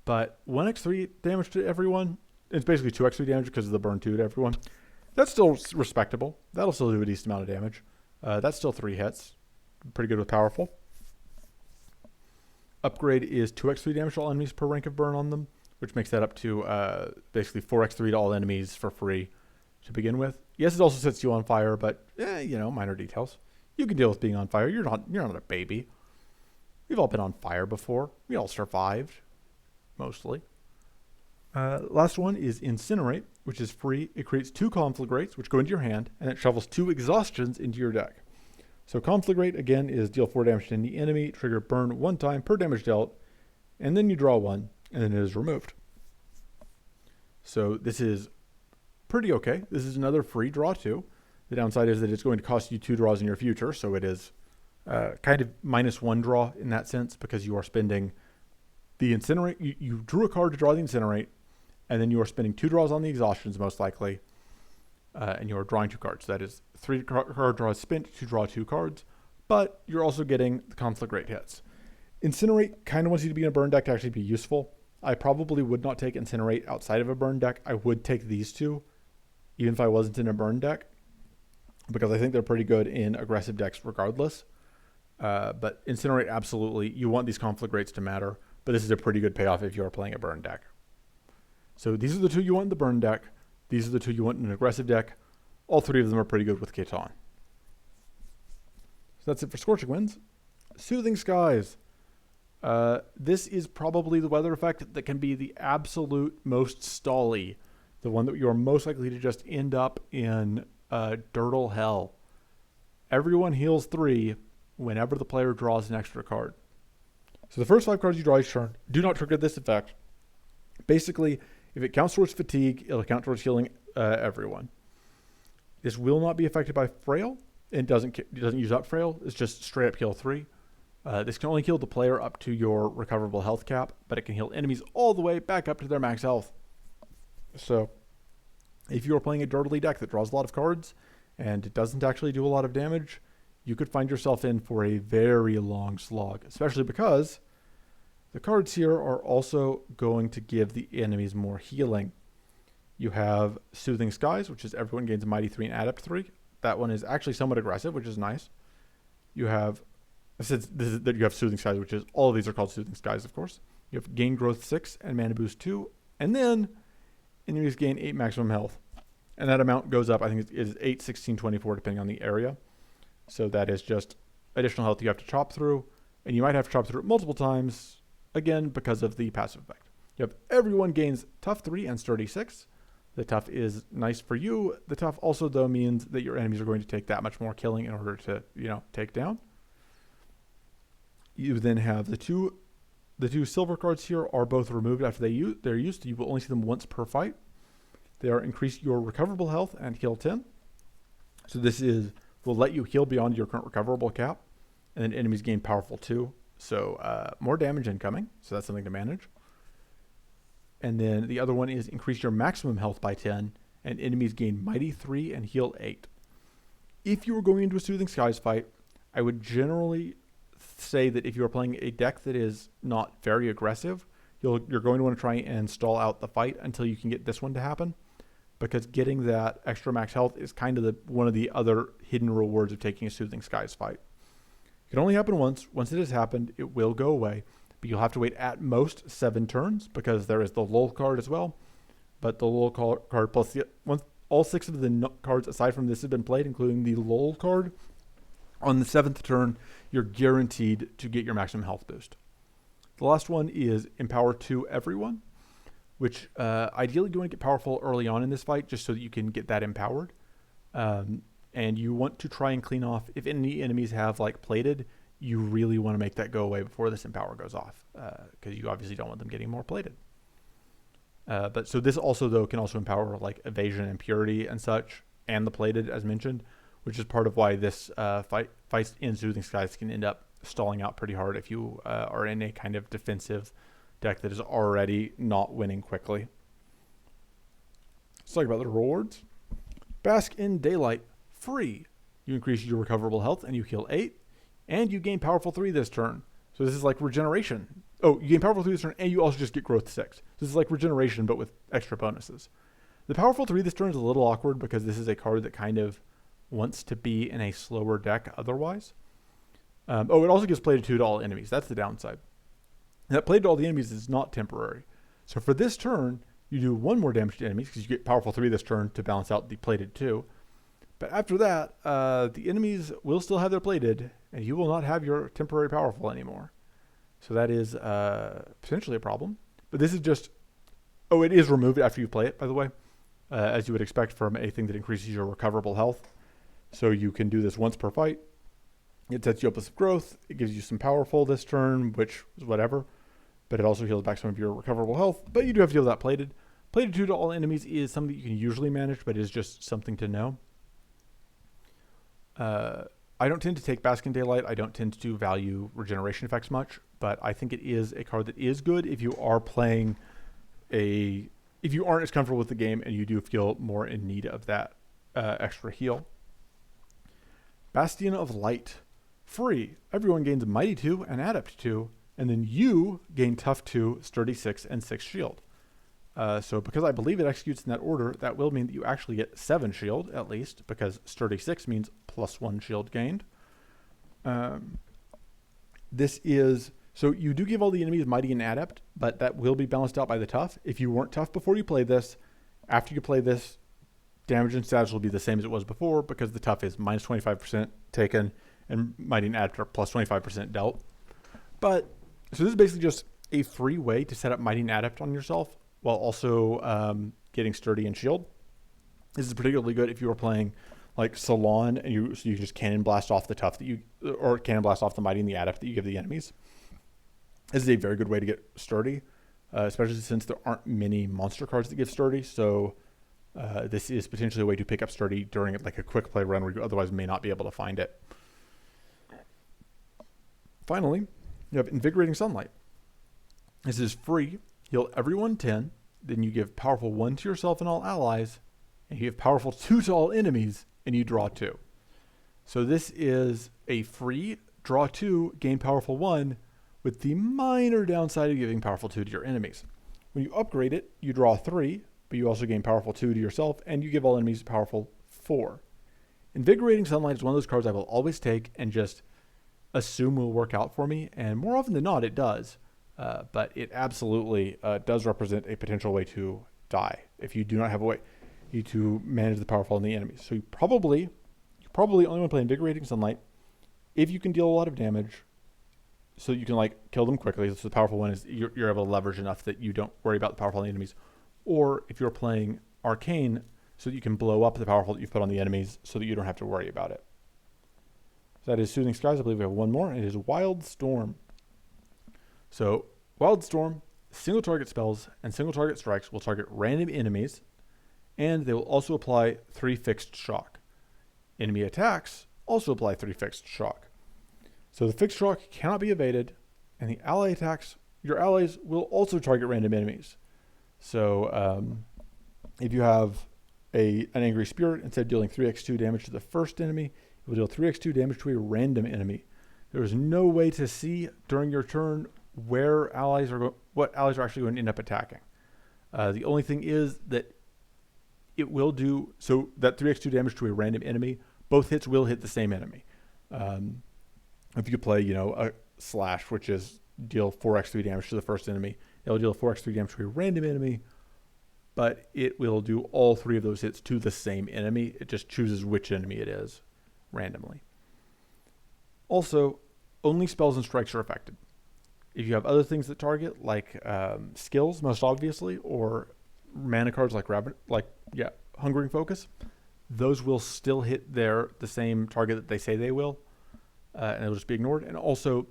but 1x3 damage to everyone, it's basically 2x3 damage because of the burn 2 to everyone. That's still respectable. That'll still do a decent amount of damage. That's still 3 hits. Pretty good with Powerful. Upgrade is 2x3 damage to all enemies per rank of burn on them, which makes that up to basically 4x3 to all enemies for free to begin with. Yes, it also sets you on fire, but you know, minor details. You can deal with being on fire. You're not a baby. We've all been on fire before. We all survived, mostly. Last one is Incinerate, which is free. It creates 2 Conflagrates, which go into your hand, and it shovels 2 Exhaustions into your deck. So Conflagrate, again, is deal 4 damage to any enemy, trigger burn 1 time per damage dealt, and then you draw 1, and then it is removed. So this is pretty okay. This is another free draw 2. The downside is that it's going to cost you 2 draws in your future, so it is kind of -1 draw in that sense, because you are spending The Incinerate, you drew a card to draw the Incinerate, and then you are spending 2 draws on the Exhaustions most likely, and you are drawing 2 cards. That is 3 card draws spent to draw 2 cards, but you're also getting the Conflict Rate hits. Incinerate kind of wants you to be in a burn deck to actually be useful. I probably would not take Incinerate outside of a burn deck. I would take these two, even if I wasn't in a burn deck, because I think they're pretty good in aggressive decks regardless. But Incinerate, absolutely. You want these conflict rates to matter, but this is a pretty good payoff if you are playing a burn deck. So these are the 2 you want in the burn deck. These are the 2 you want in an aggressive deck. All 3 of them are pretty good with Catan. So that's it for Scorching Winds. Soothing Skies. This is probably the weather effect that can be the absolute most stally. The one that you are most likely to just end up in dirtle hell. Everyone heals 3 whenever the player draws an extra card. So the first 5 cards you draw each turn do not trigger this effect. Basically, if it counts towards fatigue, it'll count towards healing everyone. This will not be affected by Frail. It doesn't use up Frail. It's just straight up heal 3. This can only heal the player up to your recoverable health cap, but it can heal enemies all the way back up to their max health. So if you are playing a dirtly deck that draws a lot of cards and it doesn't actually do a lot of damage, you could find yourself in for a very long slog, especially because the cards here are also going to give the enemies more healing. You have Soothing Skies, which is everyone gains a Mighty 3 and Adept 3. That one is actually somewhat aggressive, which is nice. You have, that you have Soothing Skies, which is, all of these are called Soothing Skies, of course. You have Gain Growth 6 and Mana Boost 2. And then enemies gain 8 maximum health. And that amount goes up, I think it is 8, 16, 24, depending on the area. So that is just additional health you have to chop through. And you might have to chop through it multiple times, again, because of the passive effect. You have everyone gains Tough 3 and Sturdy 6. The Tough is nice for you. The Tough also, though, means that your enemies are going to take that much more killing in order to, take down. You then have the two silver cards here are both removed after they're used. You will only see them once per fight. They are increase your recoverable health and heal 10. So this will let you heal beyond your current recoverable cap. And then enemies gain powerful 2. So more damage incoming. So that's something to manage. And then the other one is increase your maximum health by 10. And enemies gain Mighty 3 and heal 8. If you were going into a Soothing Skies fight, I would generally say that if you are playing a deck that is not very aggressive, you're going to want to try and stall out the fight until you can get this one to happen, because getting that extra max health is kind of one of the other hidden rewards of taking a Soothing Skies fight. It can only happen once. Once it has happened, it will go away, but you'll have to wait at most 7 turns, because there is the lull card as well. But the lull card plus all 6 of the cards aside from this have been played, including the lull card, on the 7th turn, you're guaranteed to get your maximum health boost. The last one is Empower 2 Everyone, which ideally you want to get powerful early on in this fight just so that you can get that empowered. And you want to try and clean off, if any enemies have plated, you really want to make that go away before this Empower goes off, because you obviously don't want them getting more plated. But so this also, though, can also empower Evasion and Purity and such, and the plated, as mentioned, which is part of why this fights in Soothing Skies can end up stalling out pretty hard if you are in a kind of defensive deck that is already not winning quickly. Let's talk about the rewards. Bask in Daylight, free. You increase your recoverable health and you heal 8, and you gain Powerful 3 this turn. So this is like regeneration. Oh, you gain Powerful 3 this turn, and you also just get Growth 6. So this is like regeneration, but with extra bonuses. The Powerful 3 this turn is a little awkward because this is a card that kind of wants to be in a slower deck otherwise. It also gives plated 2 to all enemies. That's the downside. And that plated to all the enemies is not temporary. So for this turn, you do 1 more damage to enemies because you get Powerful 3 this turn to balance out the plated 2. But after that, the enemies will still have their plated, and you will not have your temporary powerful anymore. So that is potentially a problem. But this is just... Oh, it is removed after you play it, by the way, as you would expect from a thing that increases your recoverable health. So you can do this once per fight. It sets you up with some growth. It gives you some powerful this turn, which is whatever. But it also heals back some of your recoverable health. But you do have to deal with that plated. Plated 2 to all enemies is something you can usually manage, but it is just something to know. I don't tend to take Bask in Daylight. I don't tend to value regeneration effects much, but I think it is a card that is good if you are playing if you aren't as comfortable with the game and you do feel more in need of that extra heal. Bastion of Light. Free. Everyone gains Mighty 2 and Adept 2, and then you gain Tough 2, Sturdy 6, and 6 shield. So because I believe it executes in that order, that will mean that you actually get 7 shield, at least, because Sturdy 6 means +1 shield gained. This is... So you do give all the enemies Mighty and Adept, but that will be balanced out by the Tough. If you weren't Tough before you play this, after you play this, damage and status will be the same as it was before, because the Tough is minus 25% taken, and Mighty and Adept are plus 25% dealt. But, so this is basically just a free way to set up Mighty and Adept on yourself, while also getting Sturdy and Shield. This is particularly good if you are playing like Salon, and so you just Cannon Blast off the Tough or Cannon Blast off the Mighty and the Adept that you give the enemies. This is a very good way to get Sturdy, especially since there aren't many monster cards that give Sturdy. So this is potentially a way to pick up Sturdy during like a quick play run where you otherwise may not be able to find it. Finally, you have Invigorating Sunlight. This is free. Heal everyone 10. Then you give powerful 1 to yourself and all allies. And you give powerful 2 to all enemies. And you draw 2. So this is a free draw 2, gain powerful 1, with the minor downside of giving powerful 2 to your enemies. When you upgrade it, you draw 3, but you also gain powerful 2 to yourself, and you give all enemies powerful 4. Invigorating Sunlight is one of those cards I will always take and just assume will work out for me, and more often than not, it does. But it absolutely does represent a potential way to die if you do not have a way to manage the powerful in the enemies. So you probably only want to play Invigorating Sunlight if you can deal a lot of damage, so you can like kill them quickly. So the powerful one is you're able to leverage enough that you don't worry about the powerful on the enemies. Or if you're playing Arcane, so that you can blow up the powerful that you've put on the enemies so that you don't have to worry about it. So that is Soothing Skies. I believe we have one more. It is Wild Storm. So Wild Storm, single target spells and single target strikes will target random enemies, and they will also apply 3 fixed shock. Enemy attacks also apply 3 fixed shock. So the fixed shock cannot be evaded, and the ally attacks, your allies will also target random enemies. So if you have an Angry Spirit, instead of dealing 3x2 damage to the first enemy, it will deal 3x2 damage to a random enemy. There is no way to see during your turn what allies are actually going to end up attacking. The only thing is that it will do, so that 3x2 damage to a random enemy, both hits will hit the same enemy. If you play, a Slash, which is deal 4x3 damage to the first enemy, it will deal 4x3 damage to a random enemy, but it will do all 3 of those hits to the same enemy. It just chooses which enemy it is randomly. Also, only spells and strikes are affected. If you have other things that target, like skills, most obviously, or mana cards like Hungering Focus, those will still hit the same target that they say they will. And it'll just be ignored. And also,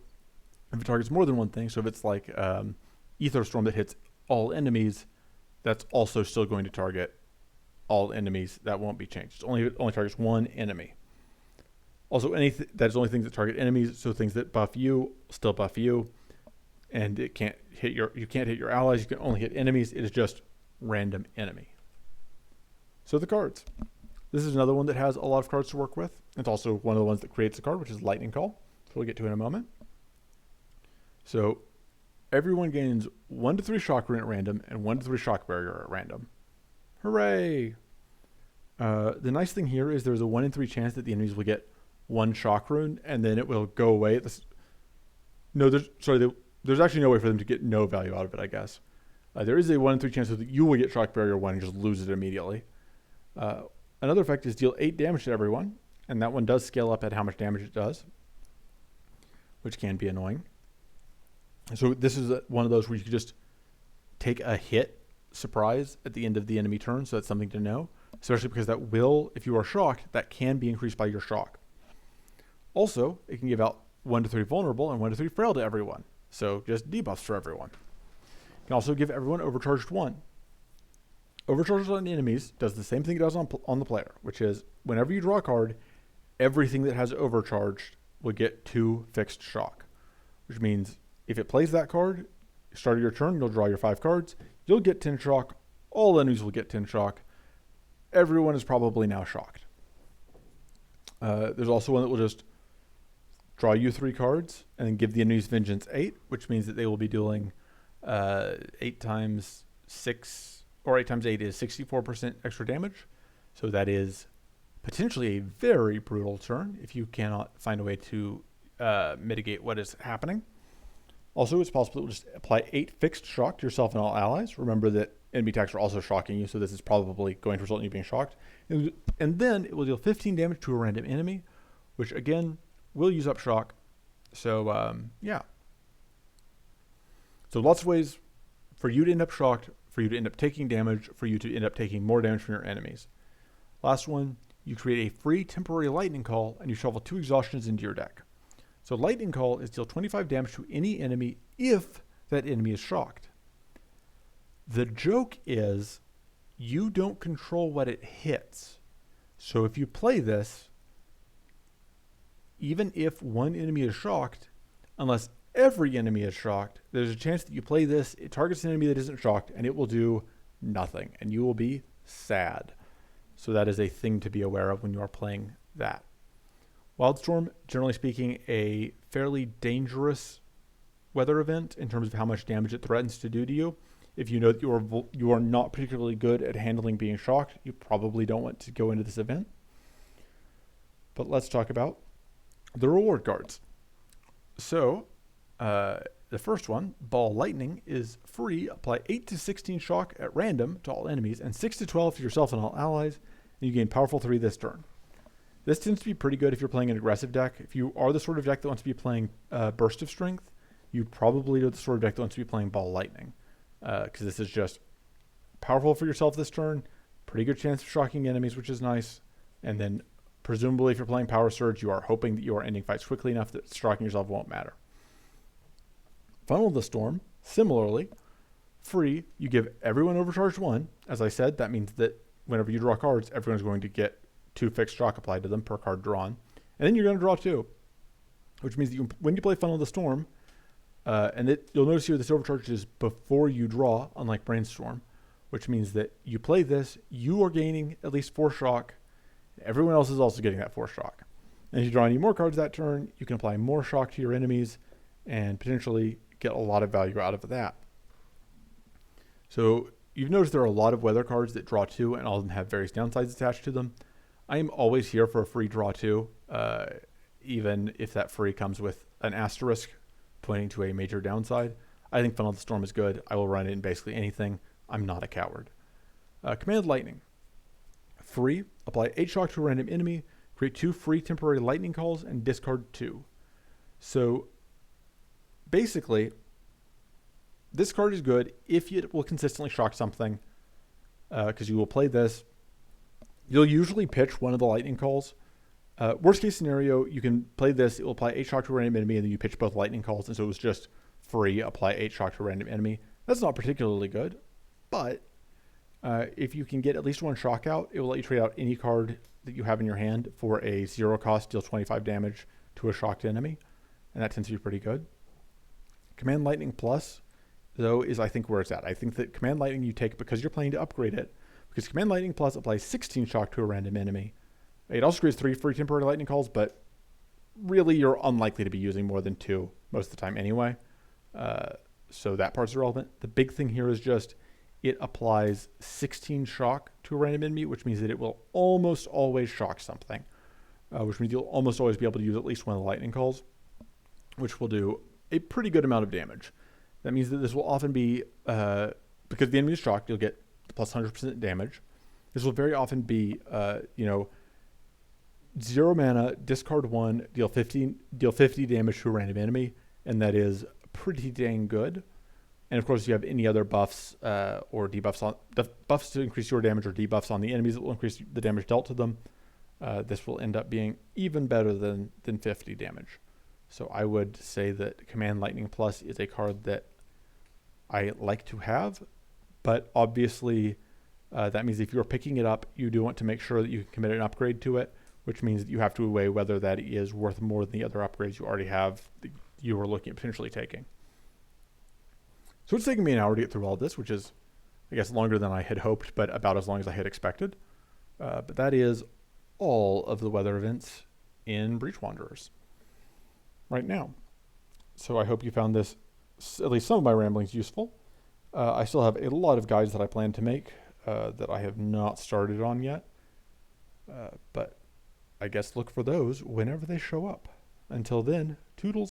if it targets more than one thing, so if it's like Aether Storm that hits all enemies, that's also still going to target all enemies. That won't be changed. It only targets one enemy. Also, that is only things that target enemies, so things that buff you still buff you, and you can't hit your allies. You can only hit enemies. It is just random enemy. So the cards. This is another one that has a lot of cards to work with. It's also one of the ones that creates the card, which is Lightning Call, which we'll get to in a moment. So everyone gains 1 to 3 Shock Rune at random and 1 to 3 Shock Barrier at random. Hooray! The nice thing here is there's a 1 in 3 chance that the enemies will get 1 Shock Rune, and then it will go away. There's actually no way for them to get no value out of it, I guess. There is a 1 in 3 chance that you will get Shock Barrier 1 and just lose it immediately. Another effect is deal 8 damage to everyone, and that one does scale up at how much damage it does, which can be annoying. So this is one of those where you can just take a hit surprise at the end of the enemy turn, so that's something to know, especially because that will, if you are shocked, that can be increased by your shock. Also, it can give out 1 to 3 vulnerable and 1 to 3 frail to everyone, so just debuffs for everyone. You can also give everyone overcharged 1. Overcharged on enemies does the same thing it does on the player, which is whenever you draw a card, everything that has overcharged will get 2 fixed shock, which means if it plays that card, start of your turn, you'll draw your 5 cards, you'll get 10 shock, all enemies will get 10 shock. Everyone is probably now shocked. There's also one that will just draw you 3 cards and then give the enemy's vengeance 8, which means that they will be dealing 8 times 6, or 8 times 8 is 64% extra damage. So that is potentially a very brutal turn if you cannot find a way to mitigate what is happening. Also, it's possible it will just apply 8 fixed shock to yourself and all allies. Remember that enemy attacks are also shocking you, so this is probably going to result in you being shocked. And then it will deal 15 damage to a random enemy, which again will use up shock. So yeah. So lots of ways for you to end up shocked, for you to end up taking damage, for you to end up taking more damage from your enemies. Last one, you create a free temporary lightning call and you shovel 2 exhaustions into your deck. So lightning call is deal 25 damage to any enemy if that enemy is shocked. The joke is you don't control what it hits. So if you play this, even if one enemy is shocked, unless every enemy is shocked, there's a chance that you play this, it targets an enemy that isn't shocked, and it will do nothing, and you will be sad. So that is a thing to be aware of when you are playing that. Wildstorm, generally speaking, a fairly dangerous weather event in terms of how much damage it threatens to do to you. If you know that you are not particularly good at handling being shocked, you probably don't want to go into this event. But let's talk about the reward cards. So the first one, Ball Lightning, is free. Apply 8 to 16 shock at random to all enemies and 6 to 12 to yourself and all allies, and you gain powerful 3 this turn. This tends to be pretty good if you're playing an aggressive deck. If you are the sort of deck that wants to be playing Burst of Strength, you probably are the sort of deck that wants to be playing Ball Lightning, because this is just powerful for yourself this turn, pretty good chance of shocking enemies, which is nice, and then presumably if you're playing Power Surge, you are hoping that you are ending fights quickly enough that shocking yourself won't matter. Funnel the Storm, similarly, free. You give everyone overcharged 1. As I said, that means that whenever you draw cards, everyone's going to get 2 fixed shock applied to them per card drawn. And then you're going to draw 2, which means that when you play Funnel the Storm, you'll notice here this overcharge is before you draw, unlike Brainstorm, which means that you play this, you are gaining at least 4 shock. Everyone else is also getting that 4 shock. And if you draw any more cards that turn, you can apply more shock to your enemies and potentially get a lot of value out of that. So you've noticed there are a lot of weather cards that draw 2 and all of them have various downsides attached to them. I am always here for a free draw 2, even if that free comes with an asterisk pointing to a major downside. I think Funnel the Storm is good. I will run it in basically anything. I'm not a coward. Command Lightning. Free. Apply 8 shock to a random enemy. Create 2 free temporary lightning calls and discard 2. So basically, this card is good if it will consistently shock something, because you will play this. You'll usually pitch one of the lightning calls. Worst case scenario, you can play this. It will apply 8 shock to a random enemy, and then you pitch both lightning calls, and so it was just free. Apply 8 shock to a random enemy. That's not particularly good, but if you can get at least 1 shock out, it will let you trade out any card that you have in your hand for a 0 cost, deal 25 damage to a shocked enemy, and that tends to be pretty good. Command Lightning Plus, though, is I think where it's at. I think that Command Lightning you take because you're playing to upgrade it, because Command Lightning Plus applies 16 shock to a random enemy. It also creates 3 free temporary lightning calls, but really you're unlikely to be using more than 2 most of the time anyway. So that part's irrelevant. The big thing here is just it applies 16 shock to a random enemy, which means that it will almost always shock something, which means you'll almost always be able to use at least one of the lightning calls, which will do a pretty good amount of damage. That means that this will often be, because the enemy is shocked, you'll get plus 100% damage. This will very often be, 0 mana, discard 1, deal 50 damage to a random enemy, and that is pretty dang good. And of course, you have any other buffs or debuffs on the buffs to increase your damage or debuffs on the enemies that will increase the damage dealt to them. This will end up being even better than 50 damage. So I would say that Command Lightning Plus is a card that I like to have, but obviously that means if you're picking it up, you do want to make sure that you can commit an upgrade to it, which means that you have to weigh whether that is worth more than the other upgrades you already have that you were looking at potentially taking. So it's taken me an hour to get through all this, which is, I guess, longer than I had hoped, but about as long as I had expected. But that is all of the weather events in Breach Wanderers right now. So I hope you found this, at least some of my ramblings, useful. I still have a lot of guides that I plan to make that I have not started on yet. But I guess look for those whenever they show up. Until then, toodles.